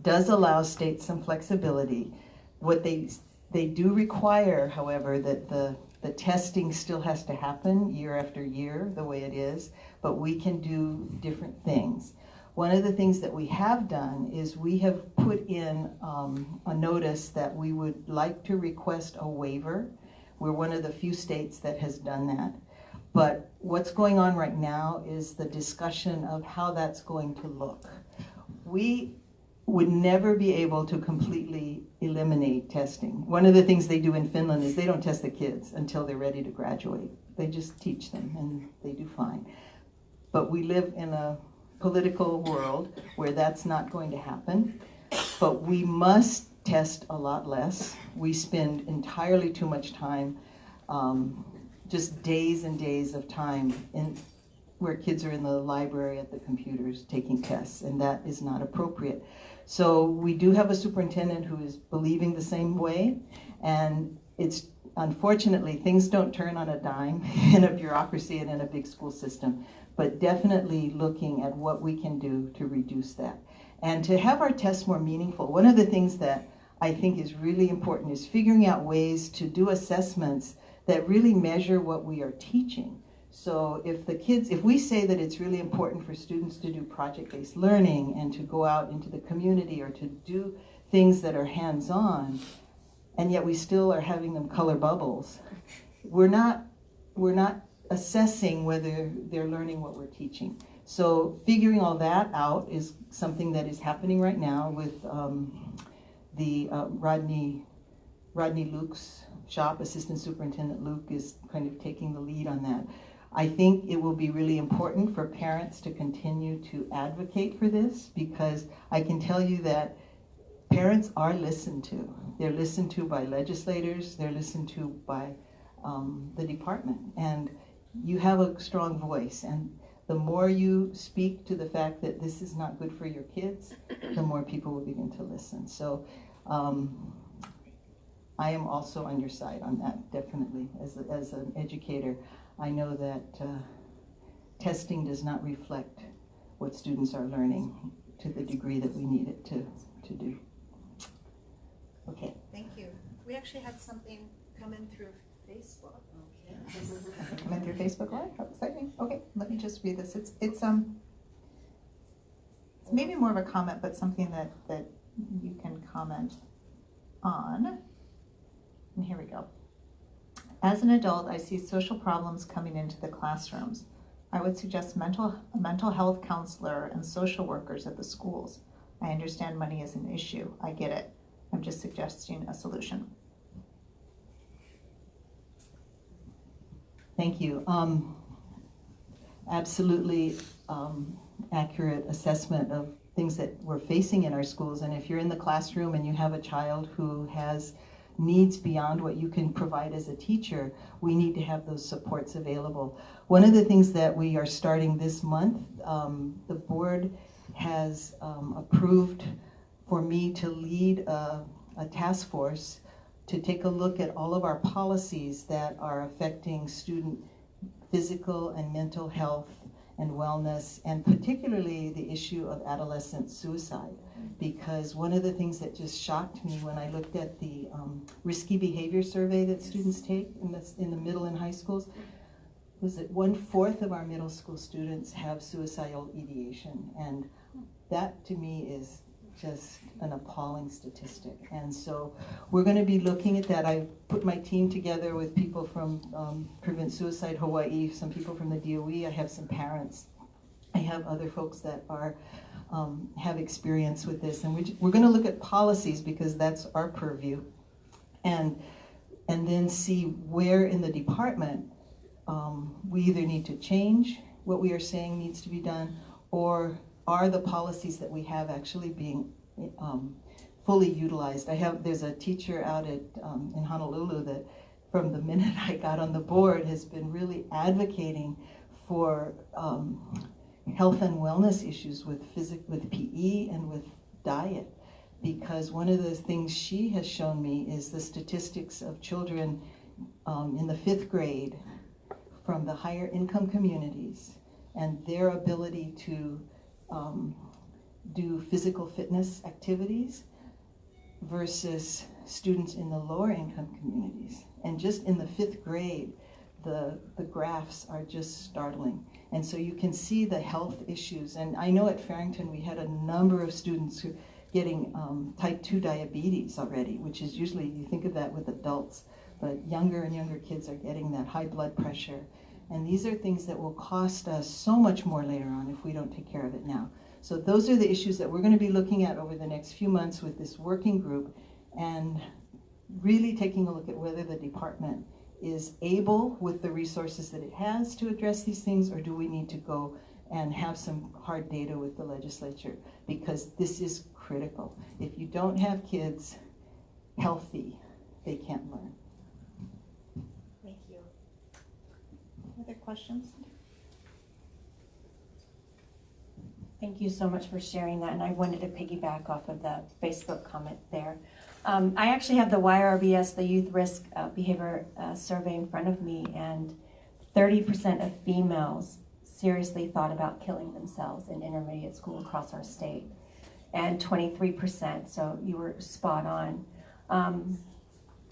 does allow states some flexibility. What they do require, however, that the testing still has to happen year after year the way it is, but we can do different things. One of the things that we have done is we have put in a notice that we would like to request a waiver. We're one of the few states that has done that. But what's going on right now is the discussion of how that's going to look. We would never be able to completely eliminate testing. One of the things they do in Finland is they don't test the kids until they're ready to graduate. They just teach them and they do fine. But we live in a political world where that's not going to happen. But we must test a lot less. We spend entirely too much time, just days and days of time where kids are in the library at the computers taking tests, and that is not appropriate. So we do have a superintendent who is believing the same way, and it's unfortunately things don't turn on a dime in a bureaucracy and in a big school system, but definitely looking at what we can do to reduce that. And to have our tests more meaningful, one of the things that I think is really important is figuring out ways to do assessments that really measure what we are teaching. So if we say that it's really important for students to do project-based learning and to go out into the community or to do things that are hands-on, and yet we still are having them color bubbles, we're not assessing whether they're learning what we're teaching. So figuring all that out is something that is happening right now with the Rodney Luke's shop. Assistant Superintendent Luke is kind of taking the lead on that. I think it will be really important for parents to continue to advocate for this, because I can tell you that parents are listened to. They're listened to by legislators, they're listened to by the department, and you have a strong voice, and the more you speak to the fact that this is not good for your kids, the more people will begin to listen. So I am also on your side on that, definitely. As an educator, I know that testing does not reflect what students are learning to the degree that we need it to do. Okay. Thank you. We actually had something come in through Facebook. Come in through Facebook Live? How exciting. Okay, let me just read this. It's maybe more of a comment, but something that you can comment on. And here we go. As an adult, I see social problems coming into the classrooms. I would suggest a mental health counselor and social workers at the schools. I understand money is an issue. I get it. I'm just suggesting a solution. Thank you. Absolutely accurate assessment of things that we're facing in our schools. And if you're in the classroom and you have a child who has needs beyond what you can provide as a teacher, we need to have those supports available. One of the things that we are starting this month, the board has approved for me to lead a task force to take a look at all of our policies that are affecting student physical and mental health and wellness, and particularly the issue of adolescent suicide. Because one of the things that just shocked me when I looked at the risky behavior survey that students take in the middle and high schools was that 1/4 of our middle school students have suicidal ideation. And that to me is just an appalling statistic. And so we're going to be looking at that. I put my team together with people from Prevent Suicide Hawaii, some people from the DOE. I have some parents. I have other folks that are have experience with this. And we're going to look at policies because that's our purview. And then see where in the department we either need to change what we are saying needs to be done, or are the policies that we have actually being fully utilized. There's a teacher out at in Honolulu that from the minute I got on the board has been really advocating for health and wellness issues with PE and with diet, because one of the things she has shown me is the statistics of children in the 5th grade from the higher income communities and their ability to do physical fitness activities versus students in the lower income communities. And just in the 5th grade, the graphs are just startling. And so you can see the health issues. And I know at Farrington we had a number of students who getting type 2 diabetes already, which is usually, you think of that with adults, but younger and younger kids are getting that high blood pressure. And these are things that will cost us so much more later on if we don't take care of it now. So those are the issues that we're going to be looking at over the next few months with this working group, and really taking a look at whether the department is able with the resources that it has to address these things, or do we need to go and have some hard data with the legislature, because this is critical. If you don't have kids healthy, they can't learn. Thank you. Other questions? Thank you so much for sharing that, and I wanted to piggyback off of the Facebook comment there. I actually have the YRBS, the Youth Risk Behavior Survey in front of me, and 30% of females seriously thought about killing themselves in intermediate school across our state, and 23%, so you were spot on.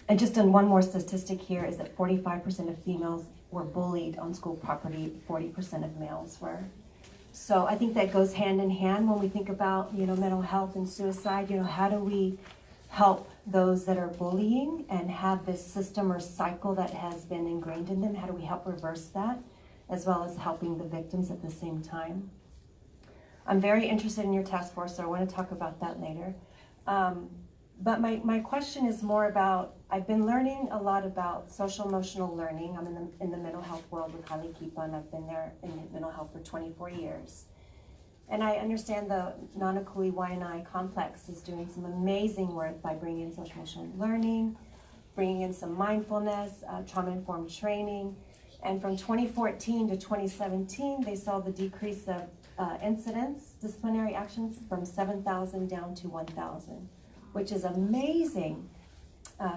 And just on one more statistic here is that 45% of females were bullied on school property, 40% of males were. So I think that goes hand in hand when we think about, mental health and suicide. How do we help those that are bullying and have this system or cycle that has been ingrained in them? How do we help reverse that, as well as helping the victims at the same time? I'm very interested in your task force, so I want to talk about that later. But my question is more about, I've been learning a lot about social emotional learning. I'm in the mental health world with Hale Kipa, and I've been there in mental health for 24 years. And I understand the Nanakuli Waianae complex is doing some amazing work by bringing in social emotional learning, bringing in some mindfulness, trauma-informed training. And from 2014 to 2017, they saw the decrease of incidents, disciplinary actions, from 7,000 down to 1,000, which is amazing.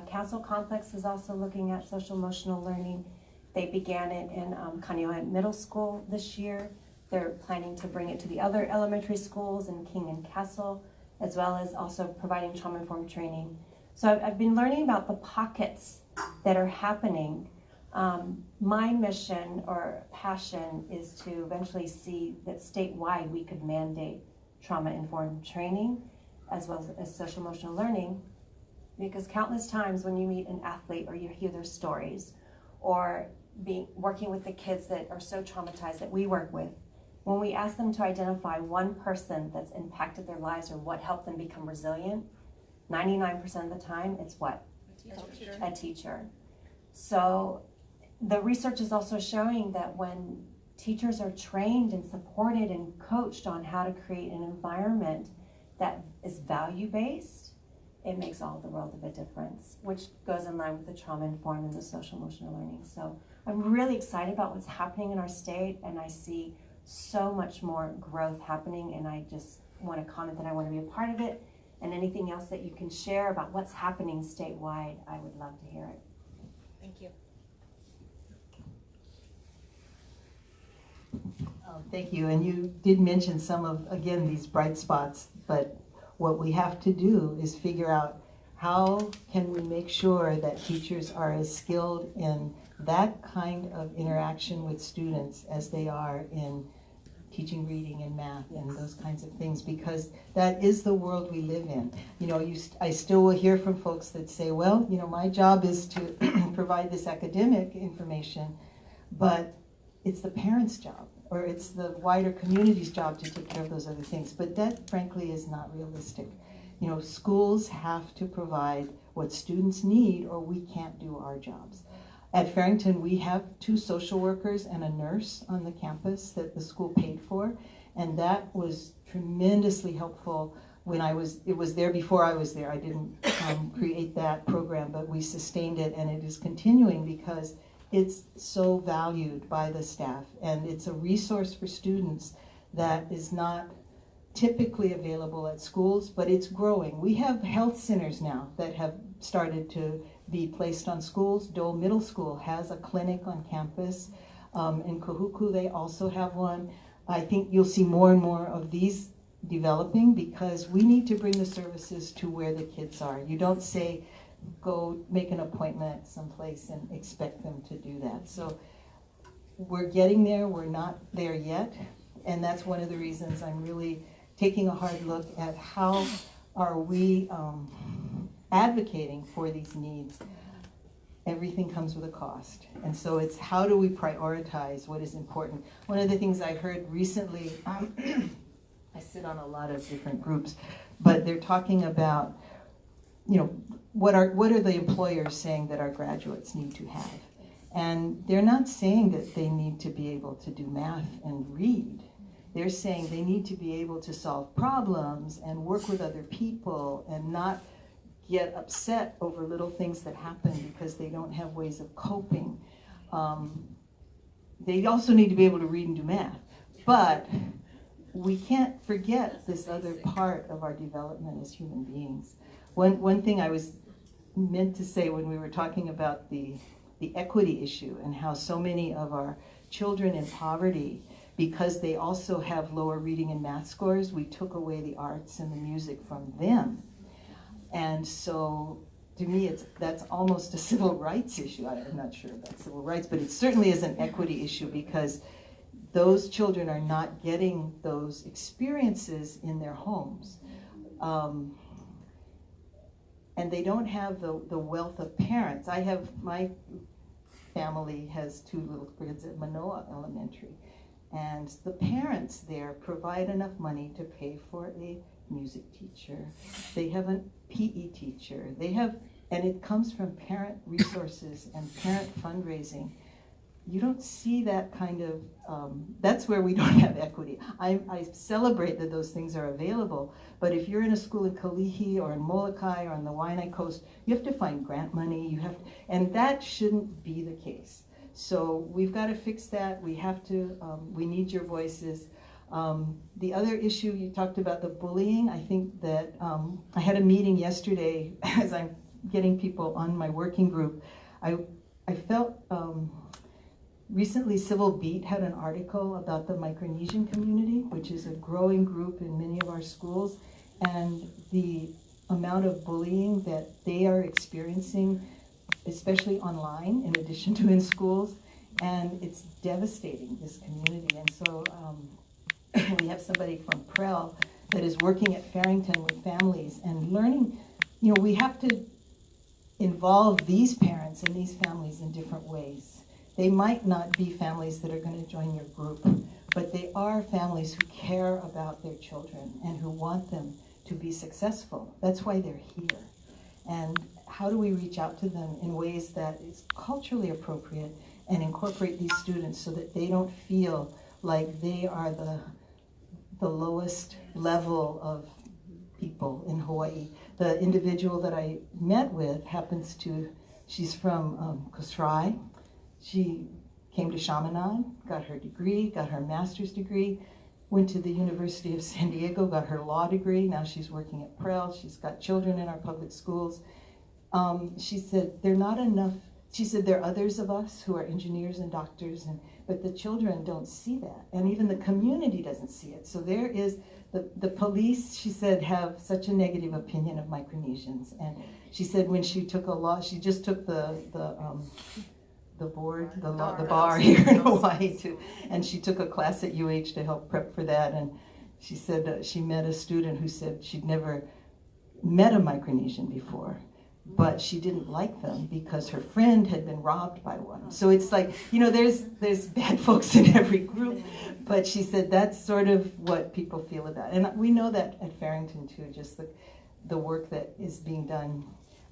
Castle Complex is also looking at social emotional learning. They began it in Kaneohe Middle School this year. They're planning to bring it to the other elementary schools in King and Castle, as well as also providing trauma-informed training. So I've been learning about the pockets that are happening. My mission or passion is to eventually see that statewide we could mandate trauma-informed training as well as social emotional learning, because countless times when you meet an athlete or you hear their stories, or working with the kids that are so traumatized that we work with, when we ask them to identify one person that's impacted their lives or what helped them become resilient, 99% of the time it's what? A teacher. So the research is also showing that when teachers are trained and supported and coached on how to create an environment that is value-based it makes all the world of a difference, which goes in line with the trauma-informed and the social-emotional learning. So I'm really excited about what's happening in our state, and I see so much more growth happening, and I just want to comment that I want to be a part of it, and anything else that you can share about what's happening statewide, I would love to hear it. Thank you. Thank you, and you did mention some of, again, these bright spots, but what we have to do is figure out how can we make sure that teachers are as skilled in that kind of interaction with students as they are in teaching reading and math and those kinds of things, because that is the world we live in. You know, I still will hear from folks that say, well, you know, my job is to provide this academic information, but it's the parents' job, or it's the wider community's job to take care of those other things. But that, frankly, is not realistic. You know, schools have to provide what students need, or we can't do our jobs. At Farrington, we have 2 social workers and a nurse on the campus that the school paid for, and that was tremendously helpful when it was there before I was there. I didn't create that program, but we sustained it, and it is continuing because it's so valued by the staff, and it's a resource for students that is not typically available at schools, but it's growing. We have health centers now that have started to be placed on schools. Dole Middle School has a clinic on campus. In Kahuku, they also have one. I think you'll see more and more of these developing because we need to bring the services to where the kids are. You don't say, go make an appointment someplace and expect them to do that. So we're getting there, we're not there yet, and that's one of the reasons I'm really taking a hard look at how are we advocating for these needs. Everything comes with a cost, and so it's how do we prioritize what is important. One of the things I heard recently, I sit on a lot of different groups, but they're talking about, you know, what are the employers saying that our graduates need to have? And they're not saying that they need to be able to do math and read. They're saying they need to be able to solve problems and work with other people and not get upset over little things that happen because they don't have ways of coping. They also need to be able to read and do math. But we can't forget this other part of our development as human beings. One thing I was meant to say when we were talking about the equity issue and how so many of our children in poverty, because they also have lower reading and math scores, we took away the arts and the music from them. And so to me, that's almost a civil rights issue. I'm not sure about civil rights, but it certainly is an equity issue because those children are not getting those experiences in their homes. And they don't have the wealth of parents. My family has 2 little kids at Manoa Elementary, and the parents there provide enough money to pay for a music teacher. They have a PE teacher. And it comes from parent resources and parent fundraising. You don't see that kind of, that's where we don't have equity. I celebrate that those things are available, but if you're in a school in Kalihi or in Molokai or on the Waianae Coast, you have to find grant money, and that shouldn't be the case. So we've got to fix that. We have to, we need your voices. The other issue, you talked about the bullying. I think that I had a meeting yesterday as I'm getting people on my working group. I felt, recently Civil Beat had an article about the Micronesian community, which is a growing group in many of our schools, and the amount of bullying that they are experiencing, especially online, in addition to in schools, and it's devastating, this community. And so we have somebody from Prel that is working at Farrington with families and learning, you know, we have to involve these parents and these families in different ways. They might not be families that are going to join your group, but they are families who care about their children and who want them to be successful. That's why they're here. And how do we reach out to them in ways that is culturally appropriate and incorporate these students so that they don't feel like they are the lowest level of people in Hawaii? the individual that I met with she's from Kosrae. She came to Chaminade, got her degree, got her master's degree, went to the University of San Diego, got her law degree. Now she's working at Prel. She's got children in our public schools. She said, there are not enough. She said, there are others of us who are engineers and doctors, but the children don't see that. And even the community doesn't see it. So there is, the police, she said, have such a negative opinion of Micronesians. And she said when she took a law, she just took the bar here in Hawaii too. And she took a class at UH to help prep for that. And she said she met a student who said she'd never met a Micronesian before, but she didn't like them because her friend had been robbed by one. So it's like, there's bad folks in every group, but she said that's sort of what people feel about it. And we know that at Farrington too, just the work that is being done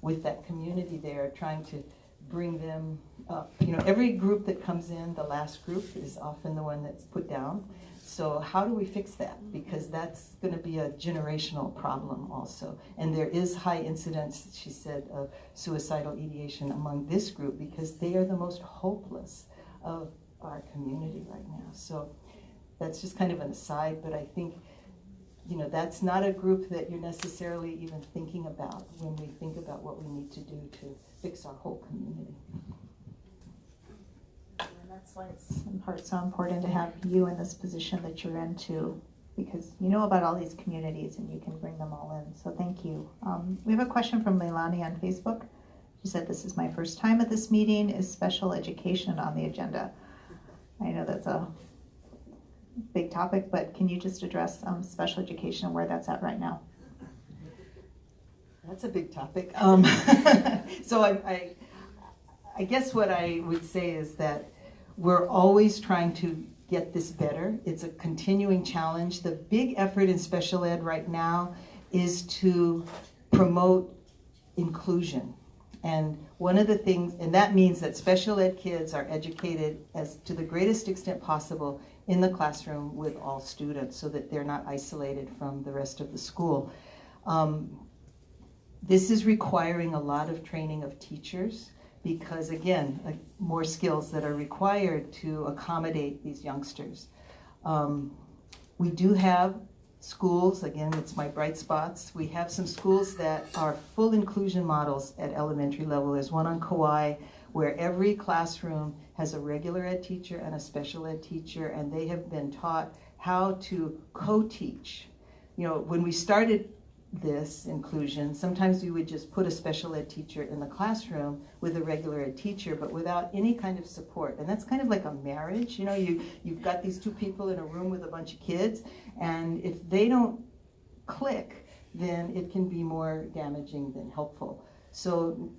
with that community there, trying to bring them up. Every group that comes in, the last group is often the one that's put down. So how do we fix that? Because that's going to be a generational problem also. And there is high incidence, she said, of suicidal ideation among this group because they are the most hopeless of our community right now. So that's just kind of an aside, but I think, that's not a group that you're necessarily even thinking about when we think about what we need to do to fix our whole community. And that's why it's in part so important to have you in this position that you're in too, because you know about all these communities and you can bring them all in. So thank you. We have a question from Leilani on Facebook. She said, this is my first time at this meeting. Is special education on the agenda? I know that's a big topic, but can you just address special education and where that's at right now? That's a big topic. So I guess what I would say is that we're always trying to get this better. It's a continuing challenge. The big effort in special ed right now is to promote inclusion. And one of the things, and that means that special ed kids are educated as to the greatest extent possible in the classroom with all students so that they're not isolated from the rest of the school. This is requiring a lot of training of teachers because, again, more skills that are required to accommodate these youngsters. We do have schools, again, it's my bright spots. We have some schools that are full inclusion models at elementary level. There's one on Kauai where every classroom has a regular ed teacher and a special ed teacher, and they have been taught how to co-teach. When we started this inclusion, sometimes we would just put a special ed teacher in the classroom with a regular ed teacher, but without any kind of support. And that's kind of like a marriage. You've got these two people in a room with a bunch of kids, and if they don't click, then it can be more damaging than helpful. So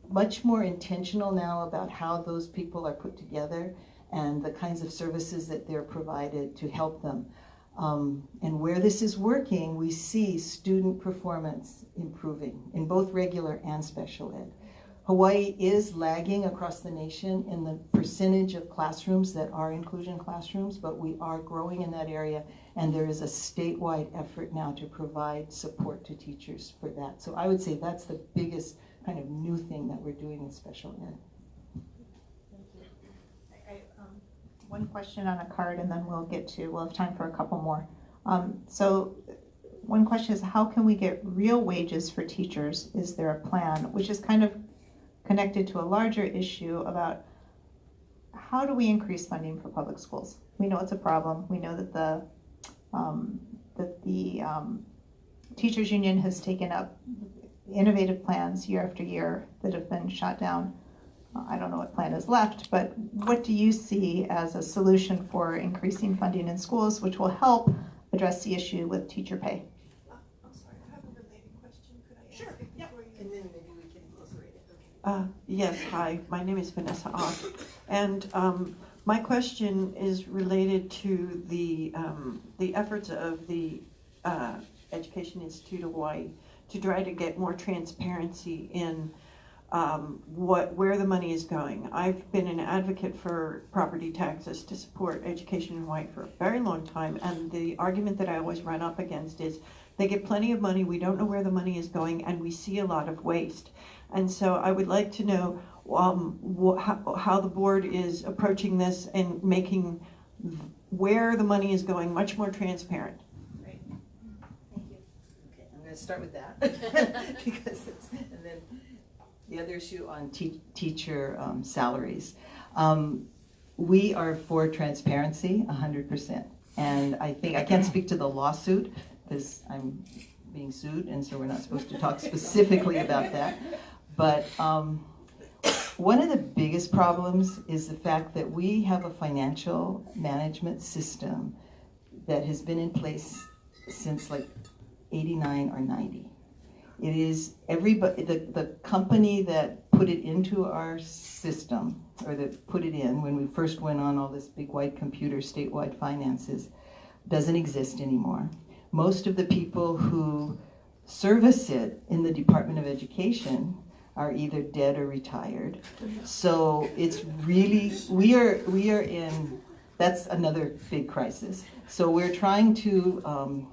much more intentional now about how those people are put together and the kinds of services that they're provided to help them. And where this is working, we see student performance improving in both regular and special ed. Hawaii is lagging across the nation in the percentage of classrooms that are inclusion classrooms, but we are growing in that area, and there is a statewide effort now to provide support to teachers for that. So I would say that's the biggest kind of new thing that we're doing in special ed. One question on a card, and then we'll have time for a couple more. So one question is, how can we get real wages for teachers? Is there a plan? Which is kind of connected to a larger issue about how do we increase funding for public schools? We know it's a problem. We know that the teachers union has taken up innovative plans year after year that have been shot down. I don't know what plan is left, but what do you see as a solution for increasing funding in schools, which will help address the issue with teacher pay? I'm sorry, I have a related question. Could I ask it before you? And then maybe we can close it. Yes, hi, my name is Vanessa Ott, and my question is related to the efforts of the Education Institute of Hawaii to try to get more transparency in where the money is going. I've been an advocate for property taxes to support education in Hawaii for a very long time, and the argument that I always run up against is They get plenty of money, we don't know where the money is going, and we see a lot of waste. And so I would like to know how the board is approaching this and making where the money is going much more transparent. Great. Thank you. Okay, I'm going to start with that because and then the other issue on teacher salaries. We are for transparency 100%. And I think, I can't speak to the lawsuit because I'm being sued, and so we're not supposed to talk specifically about that. But one of the biggest problems is the fact that we have a financial management system that has been in place since like 89 or 90. It is everybody, the company that put it into our system, or that put it in when we first went on all this big white computer statewide finances, doesn't exist anymore. Most of the people who service it in the Department of Education are either dead or retired. So it's really, we are in, that's another big crisis. So we're trying to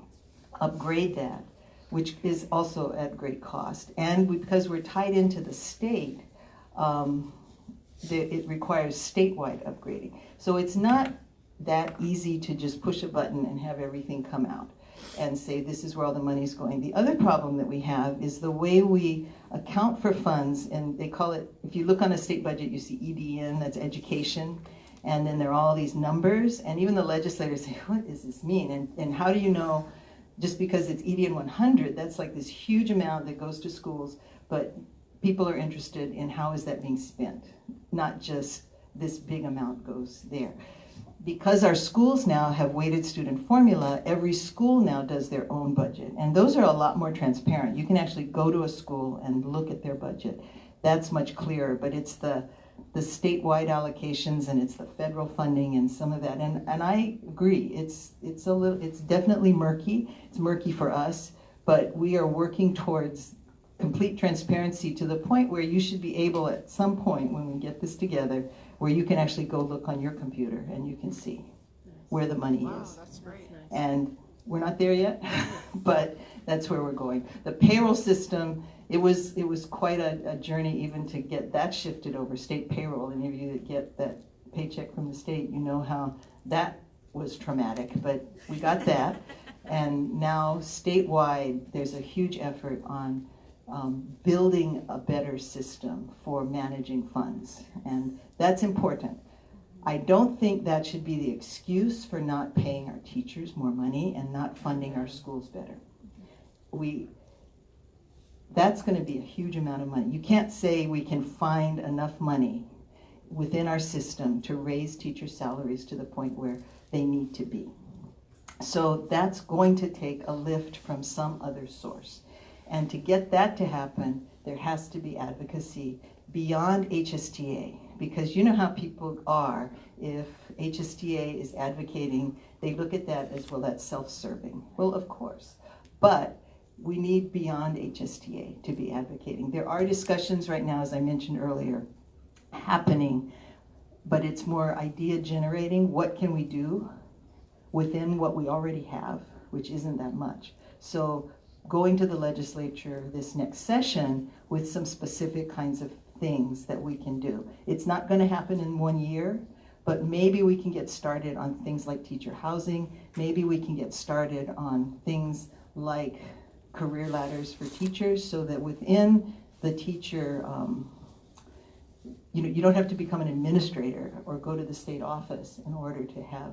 upgrade that, which is also at great cost. And because we're tied into the state, it requires statewide upgrading. So it's not that easy to just push a button and have everything come out and say this is where all the money's going. The other problem that we have is the way we account for funds, and they call it, if you look on a state budget, you see EDN, that's education, and then there are all these numbers, and even the legislators say, what does this mean? And how do you know, just because it's EDN 100, that's like this huge amount that goes to schools, but people are interested in how is that being spent, not just this big amount goes there. Because our schools now have weighted student formula, every school now does their own budget. And those are a lot more transparent. You can actually go to a school and look at their budget. That's much clearer, but it's the statewide allocations and it's the federal funding and some of that. And I agree, it's definitely murky. It's murky for us, but we are working towards complete transparency to the point where you should be able at some point when we get this together, where you can actually go look on your computer and you can see where the money is. That's great. And we're not there yet, but that's where we're going. The payroll system, it was quite a journey even to get that shifted over, state payroll. Any of you that get that paycheck from the state, you know how that was traumatic, but we got that. And now statewide, there's a huge effort on building a better system for managing funds, and that's important. I don't think that should be the excuse for not paying our teachers more money and not funding our schools better. That's going to be a huge amount of money. You can't say we can find enough money within our system to raise teacher salaries to the point where they need to be. So that's going to take a lift from some other source. And to get that to happen, there has to be advocacy beyond HSTA, because you know how people are. If HSTA is advocating, they look at that as, well, that's self-serving. Well, of course, but we need beyond HSTA to be advocating. There are discussions right now, as I mentioned earlier, happening, but it's more idea generating. What can we do within what we already have, which isn't that much? So going to the legislature this next session with some specific kinds of things that we can do. It's not going to happen in 1 year, but maybe we can get started on things like teacher housing. Maybe we can get started on things like career ladders for teachers, so that within the teacher, you don't have to become an administrator or go to the state office in order to have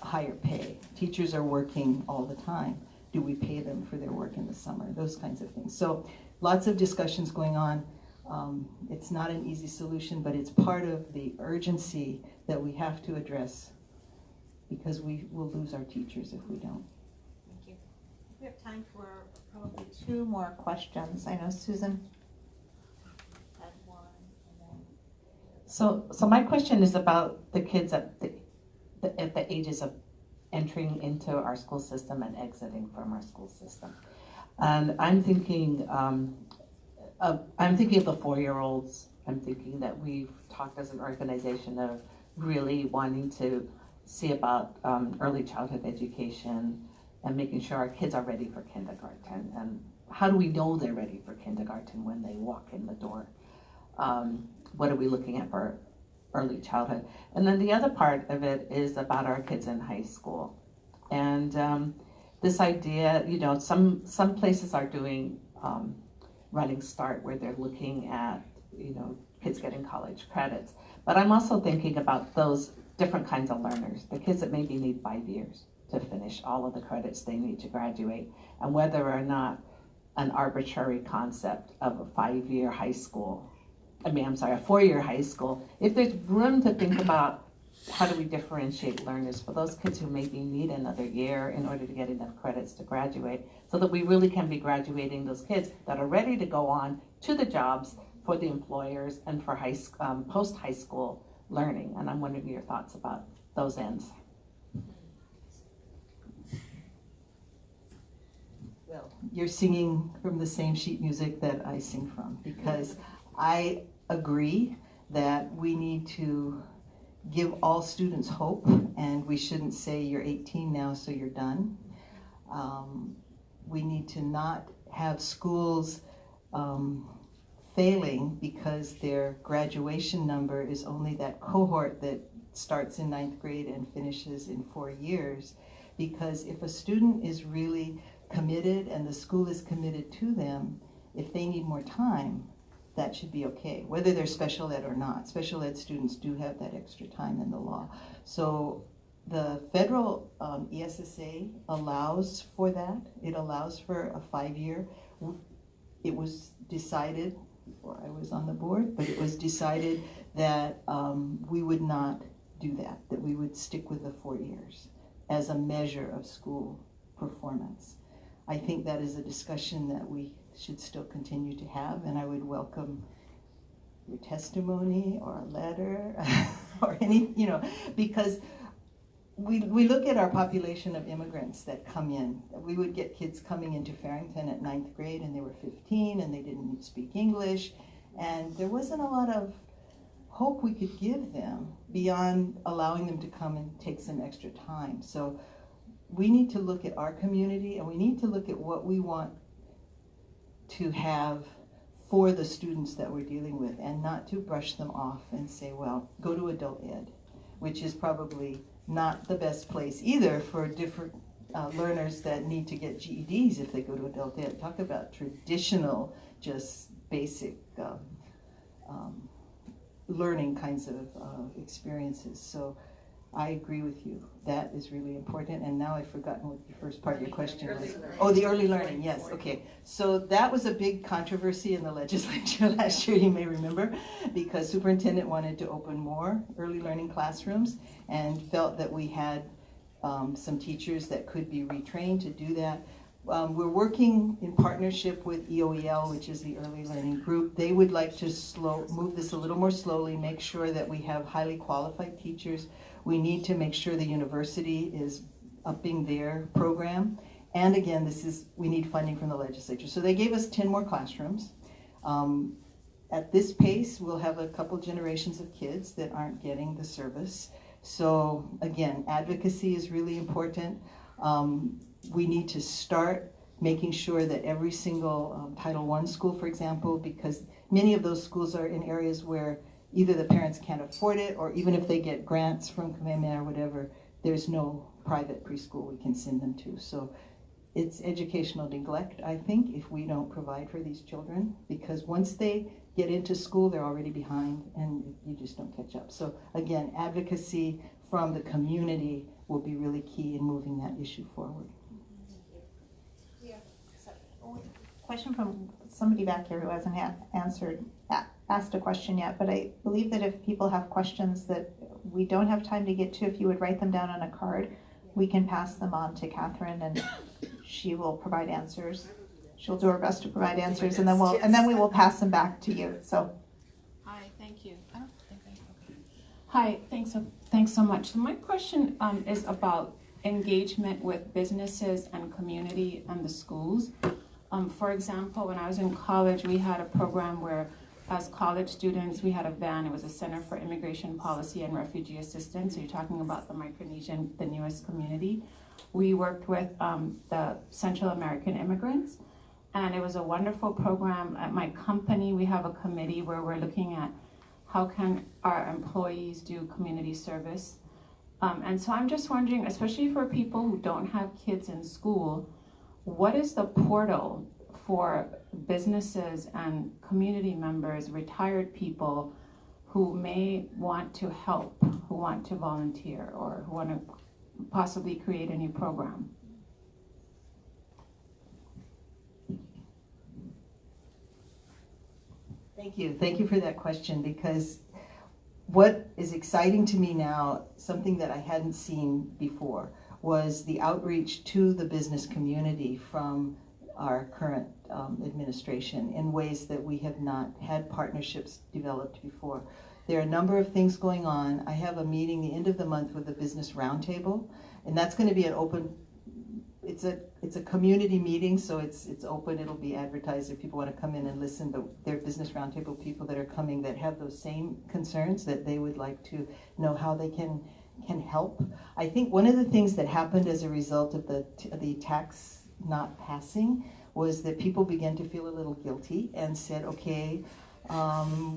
higher pay. Teachers are working all the time. Do we pay them for their work in the summer? Those kinds of things. So lots of discussions going on. It's not an easy solution, but it's part of the urgency that we have to address, because we will lose our teachers if we don't. Thank you. We have time for probably 2 more questions. I know Susan had one. So my question is about the kids at the ages of entering into our school system and exiting from our school system. And I'm thinking of the 4-year-olds. I'm thinking that we've talked as an organization of really wanting to see about early childhood education and making sure our kids are ready for kindergarten. And how do we know they're ready for kindergarten when they walk in the door? What are we looking at for early childhood? And then the other part of it is about our kids in high school. And this idea, you know, some places are doing Running Start, where they're looking at, you know, kids getting college credits. But I'm also thinking about those different kinds of learners, the kids that maybe need 5 years to finish all of the credits they need to graduate, and whether or not an arbitrary concept of a 5-year high school, a 4-year high school, if there's room to think about how do we differentiate learners for those kids who maybe need another year in order to get enough credits to graduate, so that we really can be graduating those kids that are ready to go on to the jobs for the employers and for post-high school learning. And I'm wondering your thoughts about those ends. Well, you're singing from the same sheet music that I sing from, because I agree that we need to give all students hope, and we shouldn't say you're 18 now, so you're done. We need to not have schools failing because their graduation number is only that cohort that starts in 9th grade and finishes in 4 years. Because if a student is really committed and the school is committed to them, if they need more time, that should be okay, whether they're special ed or not. Special ed students do have that extra time in the law. So the federal ESSA allows for that. It allows for a 5-year. It was decided, before I was on the board, but it was decided that we would not do that, that we would stick with the 4 years as a measure of school performance. I think that is a discussion that we should still continue to have, and I would welcome your testimony or a letter or any, you know, because we look at our population of immigrants that come in. We would get kids coming into Farrington at 9th grade and they were 15 and they didn't speak English, and there wasn't a lot of hope we could give them beyond allowing them to come and take some extra time. So we need to look at our community, and we need to look at what we want to have for the students that we're dealing with, and not to brush them off and say, well, go to adult ed, which is probably not the best place either for different learners that need to get GEDs if they go to adult ed. Talk about traditional, just basic learning kinds of experiences. So I agree with you. That is really important. And now I've forgotten what the first part of your question was. Oh, the early learning, yes, okay. So that was a big controversy in the legislature last year, you may remember, because superintendent wanted to open more early learning classrooms and felt that we had some teachers that could be retrained to do that. We're working in partnership with EOEL, which is the early learning group. They would like to move this a little more slowly, make sure that we have highly qualified teachers. We need to make sure the university is upping their program. And again, we need funding from the legislature. So they gave us 10 more classrooms. At this pace, we'll have a couple generations of kids that aren't getting the service. So again, advocacy is really important. We need to start making sure that every single Title I school, for example, because many of those schools are in areas where either the parents can't afford it, or even if they get grants from Kamehameha or whatever, there's no private preschool we can send them to. So it's educational neglect, I think, if we don't provide for these children, because once they get into school, they're already behind and you just don't catch up. So again, advocacy from the community will be really key in moving that issue forward. Question from somebody back here who hasn't asked a question yet, but I believe that if people have questions that we don't have time to get to, if you would write them down on a card, we can pass them on to Catherine and she will provide answers. She'll do her best to provide answers, and then we will pass them back to you. So, hi, thank you. Hi, thanks so much. So my question is about engagement with businesses and community and the schools. For example, when I was in college, we had a program where as college students, we had a van. It was a Center for Immigration Policy and Refugee Assistance. So you're talking about the Micronesian, the newest community. We worked with the Central American immigrants, and it was a wonderful program. At my company, we have a committee where we're looking at how can our employees do community service. And so I'm just wondering, especially for people who don't have kids in school, what is the portal for businesses and community members, retired people who may want to help, who want to volunteer, or who want to possibly create a new program? Thank you. Thank you for that question, because what is exciting to me now, something that I hadn't seen before, was the outreach to the business community from our current administration in ways that we have not had partnerships developed before. There are a number of things going on. I have a meeting the end of the month with the Business Roundtable, and that's going to be an open, it's a community meeting, so it's open. It'll be advertised if people want to come in and listen, but they're Business Roundtable people that are coming that have those same concerns, that they would like to know how they can help. I think one of the things that happened as a result of the tax not passing was that people began to feel a little guilty and said, okay,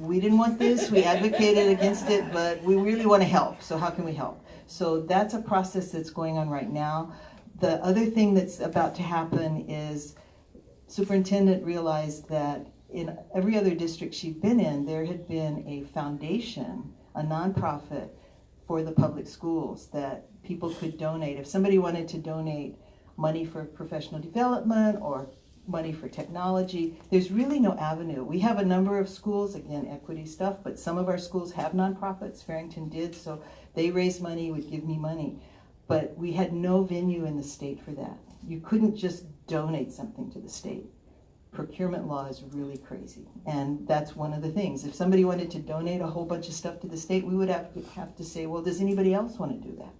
we didn't want this, we advocated against it, but we really want to help, so how can we help? So that's a process that's going on right now. The other thing that's about to happen is superintendent realized that in every other district she'd been in, there had been a foundation, a nonprofit for the public schools that people could donate. If somebody wanted to donate money for professional development or money for technology, there's really no avenue. We have a number of schools, again, equity stuff, but some of our schools have nonprofits. Farrington did, so they raise money, would give me money. But we had no venue in the state for that. You couldn't just donate something to the state. Procurement law is really crazy, and that's one of the things. If somebody wanted to donate a whole bunch of stuff to the state, we would have to say, well, does anybody else want to do that?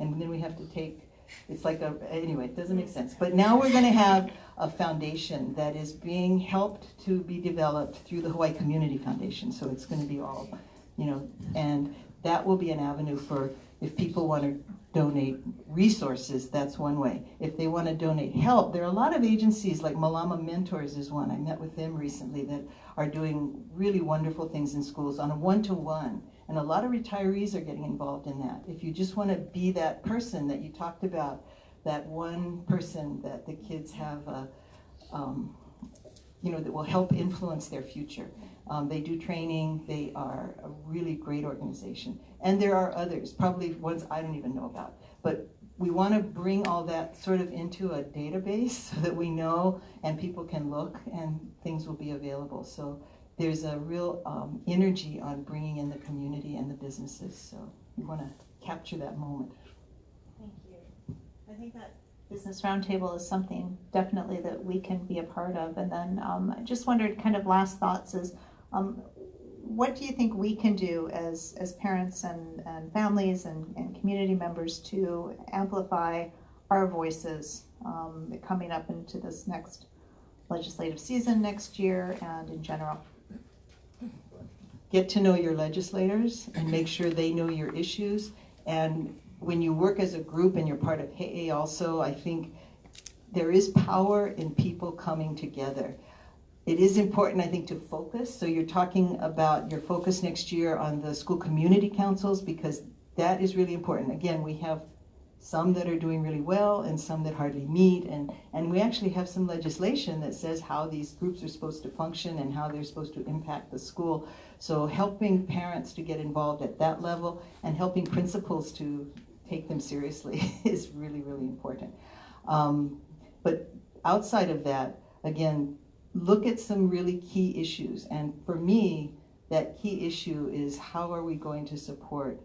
And then we have to take, it's like anyway, it doesn't make sense. But now we're going to have a foundation that is being helped to be developed through the Hawaii Community Foundation. So it's going to be all, and that will be an avenue for if people want to donate resources, that's one way. If they want to donate help, there are a lot of agencies like Malama Mentors is one. I met with them recently that are doing really wonderful things in schools on a one-to-one. And a lot of retirees are getting involved in that. If you just want to be that person that you talked about, that one person that the kids have, that will help influence their future. They do training. They are a really great organization. And there are others, probably ones I don't even know about. But we want to bring all that sort of into a database so that we know and people can look and things will be available. So there's a real energy on bringing in the community and the businesses. So we want to capture that moment. Thank you. I think that Business Roundtable is something definitely that we can be a part of. And then I just wondered, kind of last thoughts is, what do you think we can do as parents and families and community members to amplify our voices coming up into this next legislative season next year and in general? Get to know your legislators and make sure they know your issues. And when you work as a group and you're part of HE'e also, I think there is power in people coming together. It is important, I think, to focus. So you're talking about your focus next year on the school community councils, because that is really important. Again, we have some that are doing really well and some that hardly meet. And we actually have some legislation that says how these groups are supposed to function and how they're supposed to impact the school. So helping parents to get involved at that level and helping principals to take them seriously is really, really important. But outside of that, again, look at some really key issues. And for me, that key issue is how are we going to support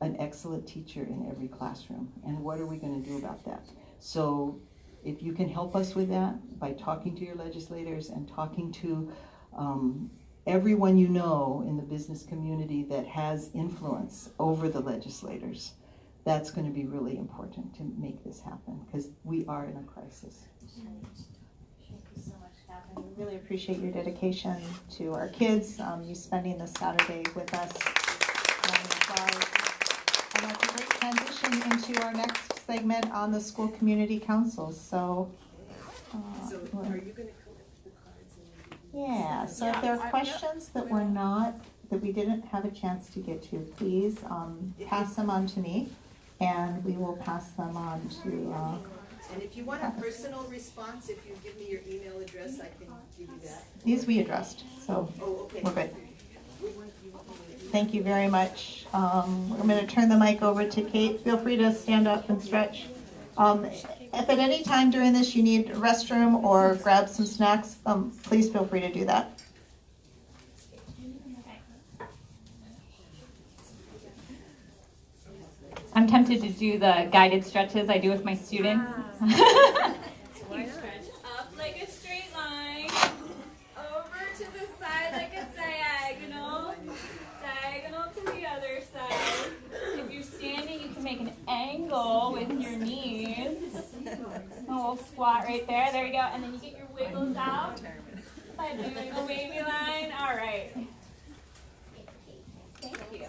an excellent teacher in every classroom? And what are we going to do about that? So if you can help us with that by talking to your legislators and talking to everyone you know in the business community that has influence over the legislators, that's going to be really important to make this happen, because we are in a crisis. Thank you so much, staff, and we really appreciate your dedication to our kids, you spending this Saturday with us. And that's a great transition into our next segment on the school community councils. So, So are you going to collect the cards? yeah, so if there are questions that we didn't have a chance to get to, please pass them on to me, and we will pass them on to. And if you want a personal response, if you give me your email address, I can give you that. These we addressed, so okay. We're good. Thank you very much. I'm going to turn the mic over to Kate. Feel free to stand up and stretch. If at any time during this you need a restroom or grab some snacks, please feel free to do that. I'm tempted to do the guided stretches I do with my students. You stretch up like a straight line, over to the side like a diagonal, diagonal to the other side. If you're standing, you can make an angle with your knees. A little squat right there. There you go. And then you get your wiggles out by doing a wavy line. All right. Thank you.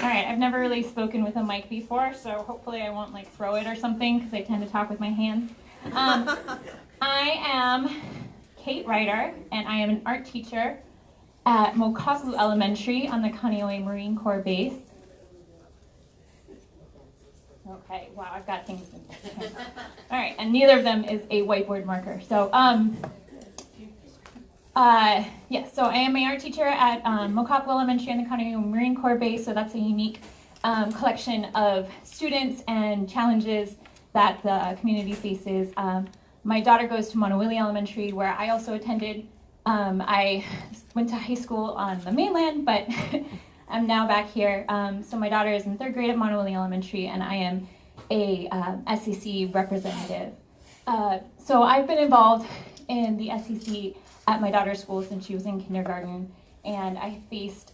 All right, I've never really spoken with a mic before, so hopefully I won't like throw it or something because I tend to talk with my hands. I am Kate Ryder, and I am an art teacher at Mokaklu Elementary on the Kaneohe Marine Corps base. Okay, wow, I've got things. All right, and neither of them is a whiteboard marker. So, so I am an art teacher at Mokaklu Elementary on the Kaneohe Marine Corps base, so that's a unique collection of students and challenges that the community faces. My daughter goes to Monowili Elementary, where I also attended. I went to high school on the mainland, but I'm now back here. So my daughter is in 3rd grade at Monowili Elementary, and I am a SEC representative. So I've been involved in the SEC at my daughter's school since she was in kindergarten, and I faced,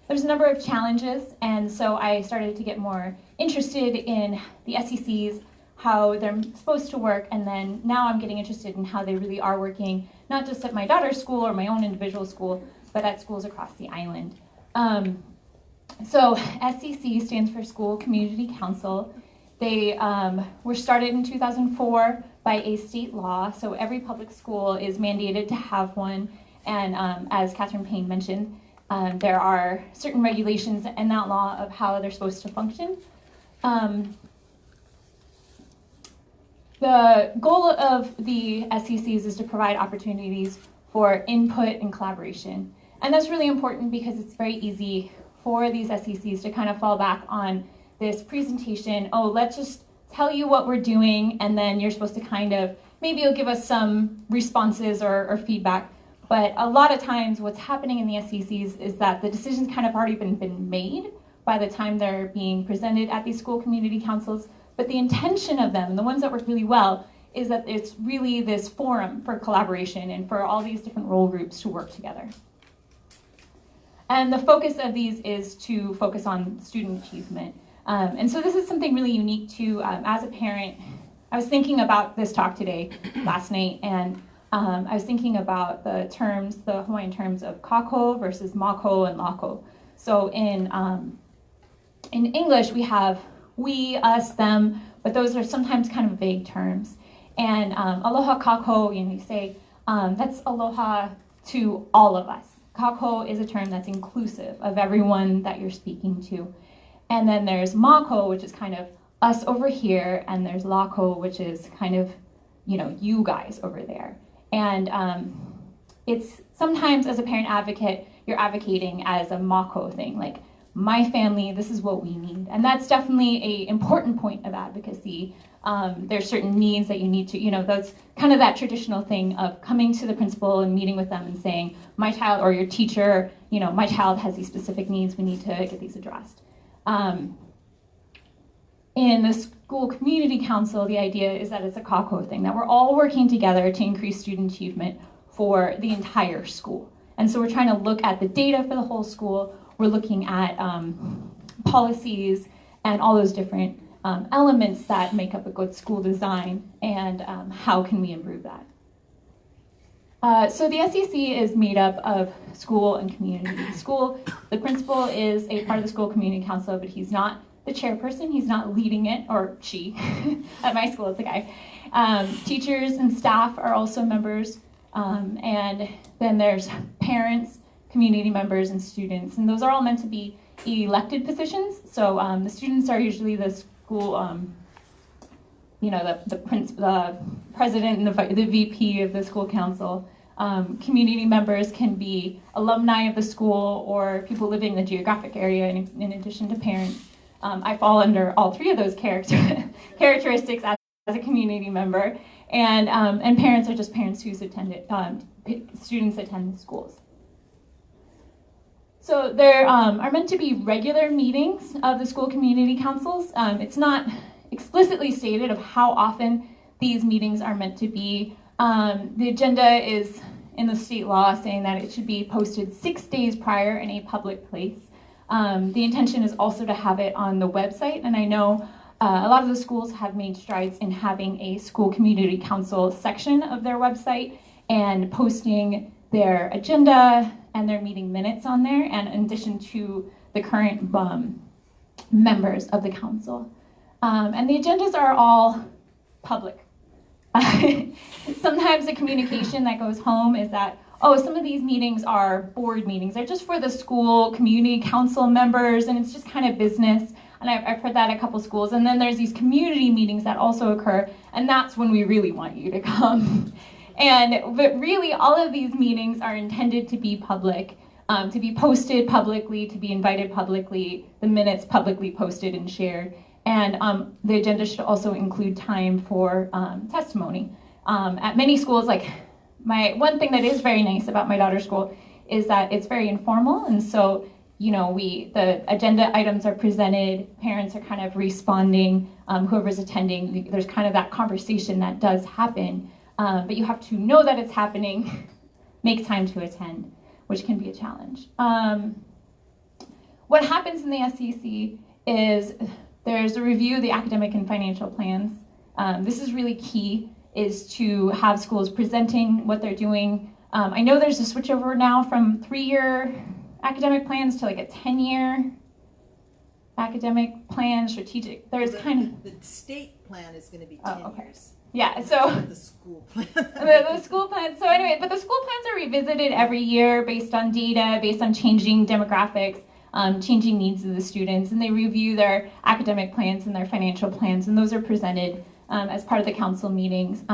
there's a number of challenges, and so I started to get more interested in the SECs, how they're supposed to work, and then now I'm getting interested in how they really are working, not just at my daughter's school or my own individual school, but at schools across the island. So SEC stands for School Community Council. They were started in 2004 by a state law, so every public school is mandated to have one, and as Catherine Payne mentioned, there are certain regulations in that law of how they're supposed to function. The goal of the SECs is to provide opportunities for input and collaboration, and that's really important because it's very easy for these SECs to kind of fall back on this presentation, oh, let's just tell you what we're doing, and then you're supposed to kind of, maybe you'll give us some responses or feedback. But a lot of times what's happening in the SECs is that the decisions kind of already been made by the time they're being presented at these school community councils. But the intention of them, and the ones that work really well, is that it's really this forum for collaboration and for all these different role groups to work together. And the focus of these is to focus on student achievement. And so this is something really unique too. As a parent, I was thinking about this talk today, last night, and I was thinking about the terms, the Hawaiian terms of kako versus mako and lako. So in English, we have we, us, them, but those are sometimes kind of vague terms. And aloha kako, you say, that's aloha to all of us. Kako is a term that's inclusive of everyone that you're speaking to. And then there's mako, which is kind of us over here, and there's lako, which is kind of, you guys over there. And it's sometimes as a parent advocate, you're advocating as a mako thing, like my family, this is what we need. And that's definitely an important point of advocacy. There's certain needs that you need to, that's kind of that traditional thing of coming to the principal and meeting with them and saying, my child or your teacher, my child has these specific needs, we need to get these addressed. In the school community council, the idea is that it's a kako thing, that we're all working together to increase student achievement for the entire school. And so we're trying to look at the data for the whole school. We're looking at policies and all those different elements that make up a good school design, and how can we improve that. So the SEC is made up of school and community. The principal is a part of the school community council, but he's not the chairperson, he's not leading it, or she. At my school, it's a guy. Teachers and staff are also members, and then there's parents, community members, and students, and those are all meant to be elected positions. So the students are usually the school, the president and the VP of the school council. Community members can be alumni of the school or people living in the geographic area, in addition to parents. I fall under all three of those characteristics as a community member, and parents are just parents who's attended, students attend the schools. So there are meant to be regular meetings of the school community councils. It's not explicitly stated of how often these meetings are meant to be. The agenda is in the state law saying that it should be posted 6 days prior in a public place. The intention is also to have it on the website, and I know a lot of the schools have made strides in having a school community council section of their website and posting their agenda and their meeting minutes on there, and in addition to the current members of the council. And the agendas are all public. Sometimes the communication that goes home is that, oh, some of these meetings are board meetings. They're just for the school community council members, and it's just kind of business. And I've heard that at a couple schools. And then there's these community meetings that also occur, and that's when we really want you to come. But really, all of these meetings are intended to be public, to be posted publicly, to be invited publicly, the minutes publicly posted and shared. And the agenda should also include time for testimony. At many schools, like one thing that is very nice about my daughter's school is that it's very informal. And so, the agenda items are presented, parents are kind of responding, whoever's attending, there's kind of that conversation that does happen. But you have to know that it's happening, make time to attend, which can be a challenge. What happens in the SEC is there's a review of the academic and financial plans. This is really key, is to have schools presenting what they're doing. I know there's a switchover now from 3-year academic plans to like a 10-year academic plan, strategic. There's the state plan is going to be 10 years. Yeah, so the school plan. the school plans. So anyway, but the school plans are revisited every year based on data, based on changing demographics, changing needs of the students, and they review their academic plans and their financial plans, and those are presented as part of the council meetings.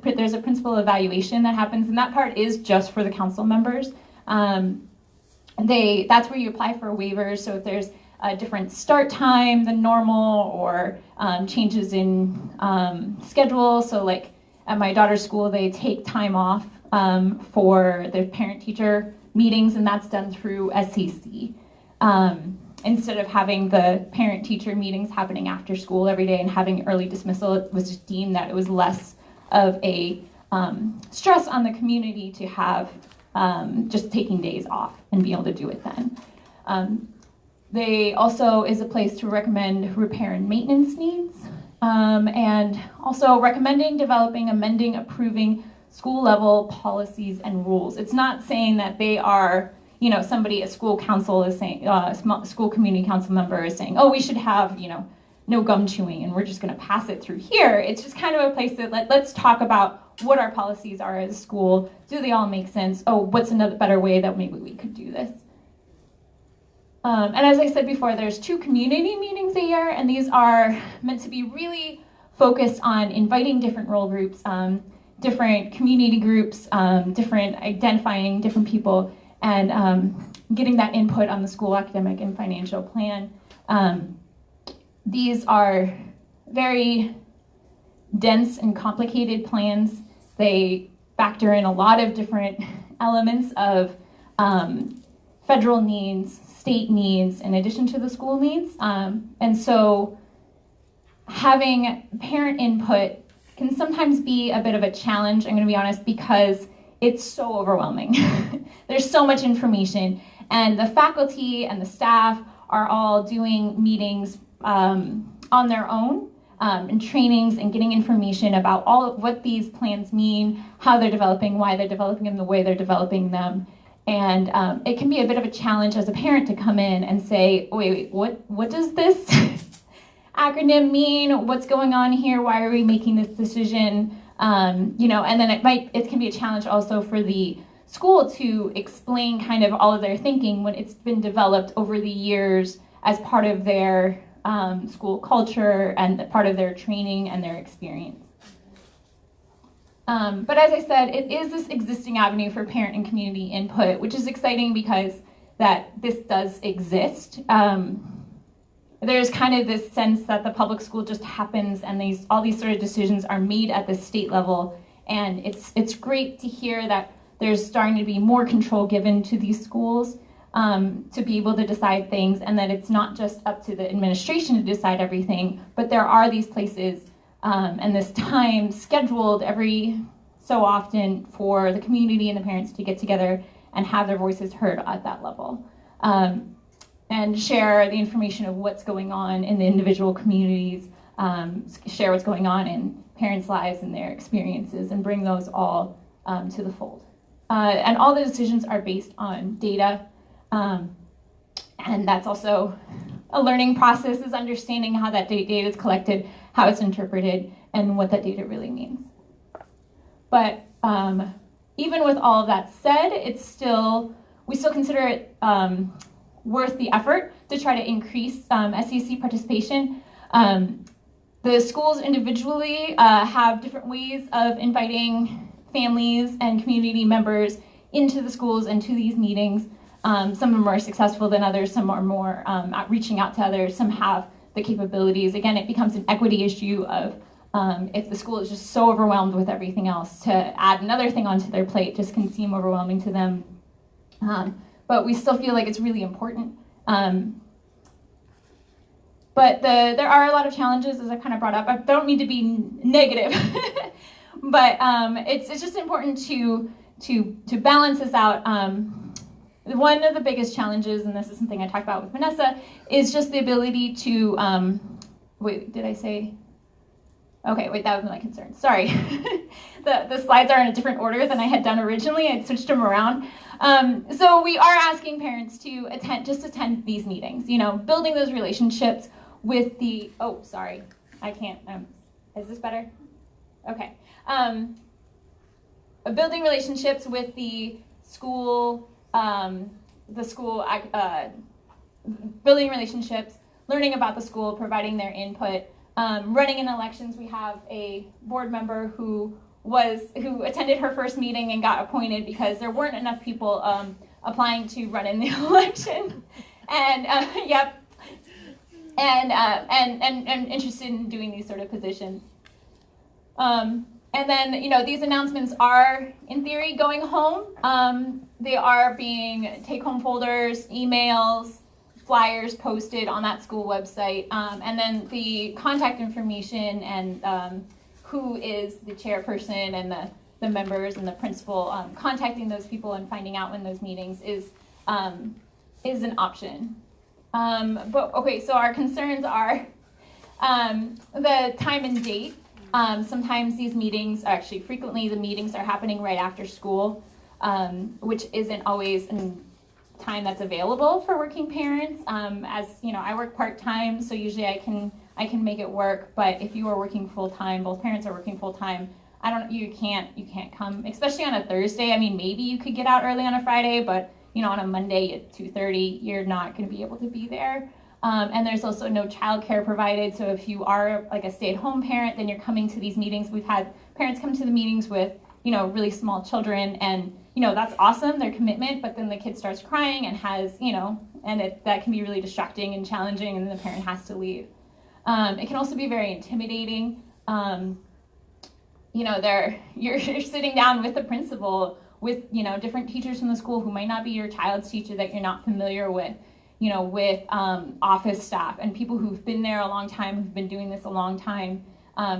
There's a principal evaluation that happens, and that part is just for the council members. That's where you apply for waivers. So if there's a different start time than normal, or changes in schedule. So like at my daughter's school, they take time off for their parent-teacher meetings, and that's done through SEC. Instead of having the parent-teacher meetings happening after school every day and having early dismissal, it was just deemed that it was less of a stress on the community to have just taking days off and be able to do it then. They also is a place to recommend repair and maintenance needs, and also recommending, developing, amending, approving school-level policies and rules. It's not saying that they are, somebody, a school council is saying, school community council member is saying, oh, we should have, no gum chewing, and we're just going to pass it through here. It's just kind of a place that let's talk about what our policies are as a school. Do they all make sense? Oh, what's another better way that maybe we could do this? And as I said before, there's 2 community meetings a year, and these are meant to be really focused on inviting different role groups, different community groups, identifying different people, and getting that input on the school academic and financial plan. These are very dense and complicated plans. They factor in a lot of different elements of federal needs, state needs, in addition to the school needs. And so having parent input can sometimes be a bit of a challenge, I'm going to be honest, because it's so overwhelming. There's so much information, and the faculty and the staff are all doing meetings on their own and trainings and getting information about all of what these plans mean, how they're developing, why they're developing them, the way they're developing them. And it can be a bit of a challenge as a parent to come in and say, wait, what does this acronym mean? What's going on here? Why are we making this decision? And then it can be a challenge also for the school to explain kind of all of their thinking when it's been developed over the years as part of their school culture and part of their training and their experience. But as I said, it is this existing avenue for parent and community input, which is exciting because that this does exist. There's kind of this sense that the public school just happens and all these sort of decisions are made at the state level. And it's great to hear that there's starting to be more control given to these schools to be able to decide things, and that it's not just up to the administration to decide everything, but there are these places and this time scheduled every so often for the community and the parents to get together and have their voices heard at that level. And share the information of what's going on in the individual communities, share what's going on in parents' lives and their experiences, and bring those all to the fold. And all the decisions are based on data, and that's also a learning process, is understanding how that data is collected, how it's interpreted, and what that data really means. But even with all of that said, we still consider it worth the effort to try to increase SEC participation. The schools individually have different ways of inviting families and community members into the schools and to these meetings. Some of them are successful than others, some are more at reaching out to others, some have the capabilities. Again, it becomes an equity issue of if the school is just so overwhelmed with everything else, to add another thing onto their plate just can seem overwhelming to them. But we still feel like it's really important. But there are a lot of challenges, as I kind of brought up. I don't mean to be negative, but it's just important to balance this out. One of the biggest challenges, and this is something I talked about with Vanessa, is just the ability to, wait, did I say? Okay, wait, that was my concern. Sorry. the slides are in a different order than I had done originally. I switched them around. So we are asking parents to attend these meetings, building those relationships with the, I can't, is this better? Okay. Building relationships with the school, building relationships, learning about the school, providing their input, running in elections. We have a board member who attended her first meeting and got appointed because there weren't enough people applying to run in the election, and and interested in doing these sort of positions. And then, these announcements are, in theory, going home. They are being take-home folders, emails, flyers posted on that school website, and then the contact information and who is the chairperson and the members and the principal, contacting those people and finding out when those meetings is an option. So our concerns are the time and date. Sometimes these meetings, frequently the meetings are happening right after school, which isn't always in time that's available for working parents. As I work part-time, so usually I can make it work. But if you are working full-time, both parents are working full-time, you can't come, especially on a Thursday. I mean, maybe you could get out early on a Friday, but on a Monday at 2:30, you're not going to be able to be there. And there's also no childcare provided. So if you are like a stay-at-home parent, then you're coming to these meetings. We've had parents come to the meetings with, really small children, and, that's awesome, their commitment, but then the kid starts crying and has, that can be really distracting and challenging, and then the parent has to leave. It can also be very intimidating. You're sitting down with the principal, with, different teachers from the school who might not be your child's teacher that you're not familiar with, with office staff and people who've been there a long time, who've been doing this a long time.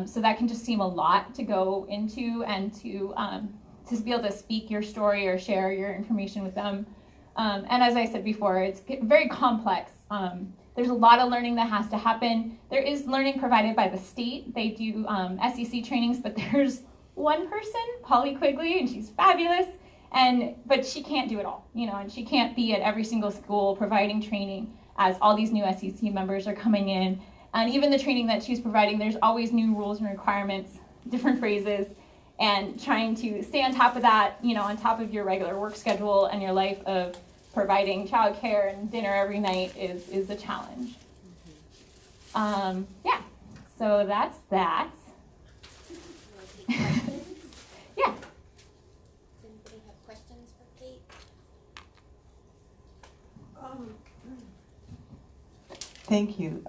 So that can just seem a lot to go into, and to be able to speak your story or share your information with them. And as I said before, it's very complex. There's a lot of learning that has to happen. There is learning provided by the state. They do SEC trainings, but there's one person, Polly Quigley, and she's fabulous. But she can't do it all, and she can't be at every single school providing training as all these new SEC members are coming in. And even the training that she's providing, there's always new rules and requirements, different phrases, and trying to stay on top of that, on top of your regular work schedule and your life of providing childcare and dinner every night is a challenge. Yeah, so that's that. Yeah. Does anybody have questions for Kate? Thank you.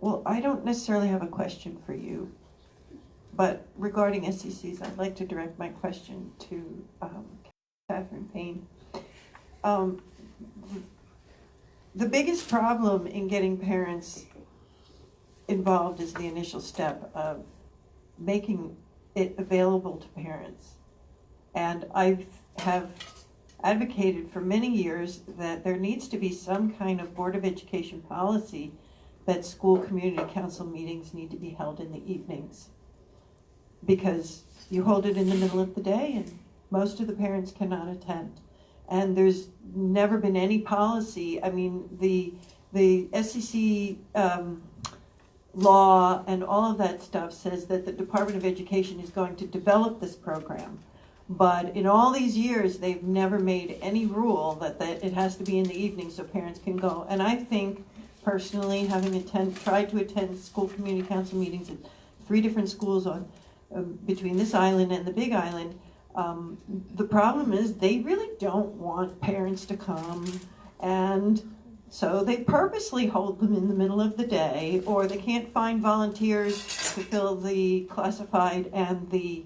Well, I don't necessarily have a question for you, but regarding SECs, I'd like to direct my question to Catherine Payne. The biggest problem in getting parents involved is the initial step of making it available to parents. And I have advocated for many years that there needs to be some kind of Board of Education policy that school community council meetings need to be held in the evenings. Because you hold it in the middle of the day and most of the parents cannot attend. And there's never been any policy. I mean, the SEC law and all of that stuff says that the Department of Education is going to develop this program. But in all these years, they've never made any rule that it has to be in the evening so parents can go. And I think, personally, having tried to attend school community council meetings at 3 different schools on between this island and the Big Island, the problem is they really don't want parents to come, and so they purposely hold them in the middle of the day, or they can't find volunteers to fill the classified and the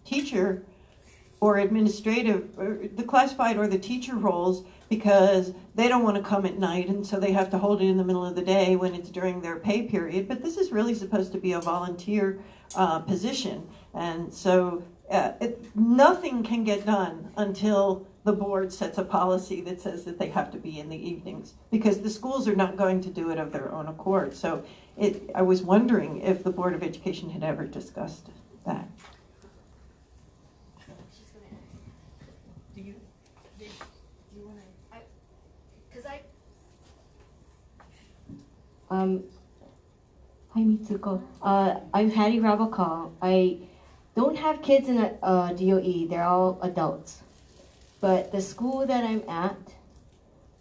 teacher or administrative, or the classified or the teacher roles, because they don't want to come at night, and so they have to hold it in the middle of the day when it's during their pay period. But this is really supposed to be a volunteer position, and so nothing can get done until the board sets a policy that says that they have to be in the evenings, because the schools are not going to do it of their own accord. So I was wondering if the Board of Education had ever discussed that. Do you want to? Because Hi, Mitsuko. I'm Hattie Rabakal. I don't have kids in a DOE. They're all adults. But the school that I'm at,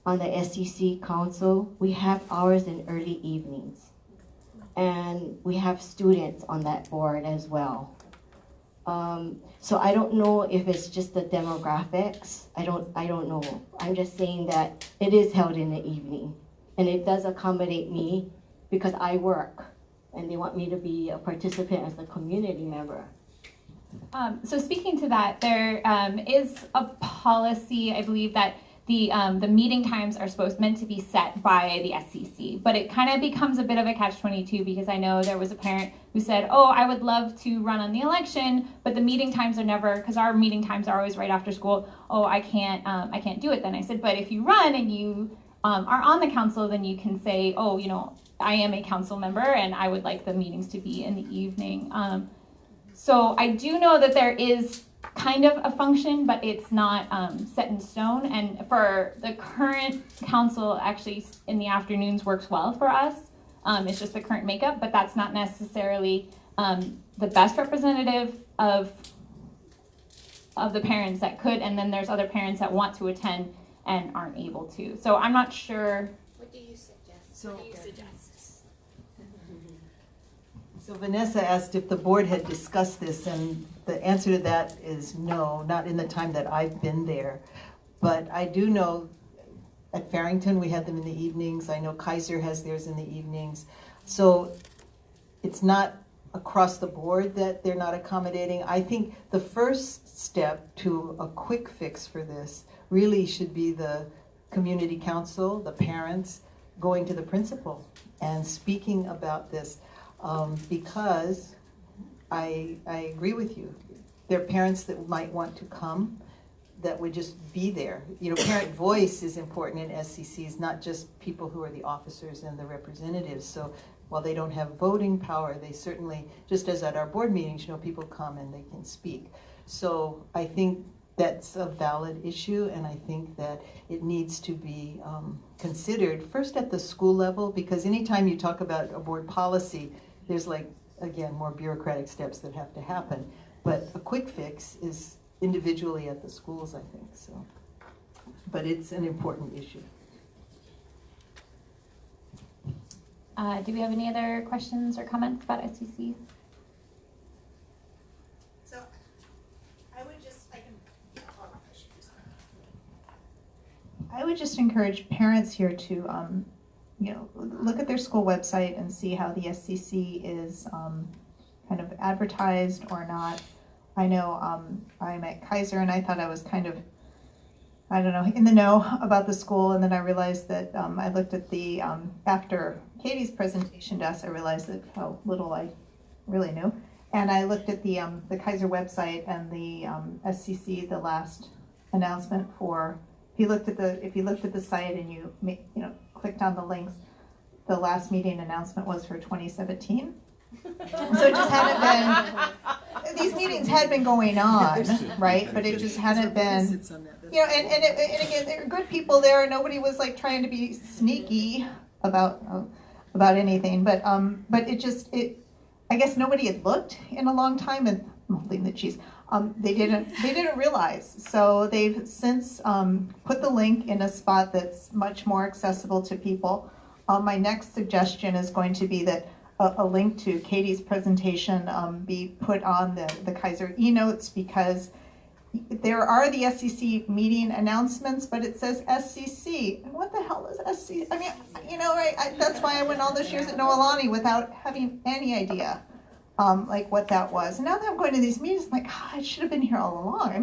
on the SEC council, we have hours in early evenings. And we have students on that board as well. So I don't know if it's just the demographics. I don't know. I'm just saying that it is held in the evening. And it does accommodate me because I work. And they want me to be a participant as a community member. So speaking to that, there is a policy, I believe, that the meeting times are meant to be set by the SEC, but it kind of becomes a bit of a catch-22, because I know there was a parent who said, "Oh, I would love to run on the election, but the meeting times are never, because our meeting times are always right after school. Oh, I can't do it then." I said, "But if you run and you are on the council, then you can say, oh, I am a council member and I would like the meetings to be in the evening." So I do know that there is kind of a function, but it's not set in stone. And for the current council, actually in the afternoons works well for us. It's just the current makeup, but that's not necessarily the best representative of the parents that could. And then there's other parents that want to attend and aren't able to. So I'm not sure. What do you suggest? So Vanessa asked if the board had discussed this, and the answer to that is no, not in the time that I've been there. But I do know at Farrington we had them in the evenings. I know Kaiser has theirs in the evenings. So it's not across the board that they're not accommodating. I think the first step to a quick fix for this really should be the community council, the parents, going to the principal and speaking about this. Because I agree with you. there are parents that might want to come that would just be there. You know, parent voice is important in SCCs, not just people who are the officers and the representatives. So while they don't have voting power, they certainly, just as at our board meetings, you know, people come and they can speak. So I think that's a valid issue, and I think that it needs to be considered first at the school level, because anytime you talk about a board policy, there's like, again, more bureaucratic steps that have to happen. But a quick fix is individually at the schools, I think, so. But it's an important issue. Do we have any other questions or comments about SCCs? So I would just, I would just encourage parents here to, you know, look at their school website and see how the SCC is kind of advertised or not. I know I'm at Kaiser, and I thought I was kind of, I don't know, in the know about the school, and then I realized that I looked at the, after Katie's presentation to us, I realized that how little I really knew. And I looked at the Kaiser website and the SCC, the last announcement for, if you looked at the site and you clicked on the links, the last meeting announcement was for 2017. So it just hadn't been, these meetings had been going on, right? But it just hadn't been, you know, and again, there are good people there. Nobody was like trying to be sneaky about anything, but it just, I guess nobody had looked in a long time, and holding the cheese, they didn't realize. So they've since put the link in a spot that's much more accessible to people. My next suggestion is going to be that a link to Katie's presentation be put on the Kaiser e-notes, because there are the SCC meeting announcements, but it says SCC. And what the hell is SCC? I mean, you know, that's why I went all those years at Noelani without having any idea like what that was. And now that I'm going to these meetings, I'm like, God, I should have been here all along. I mean,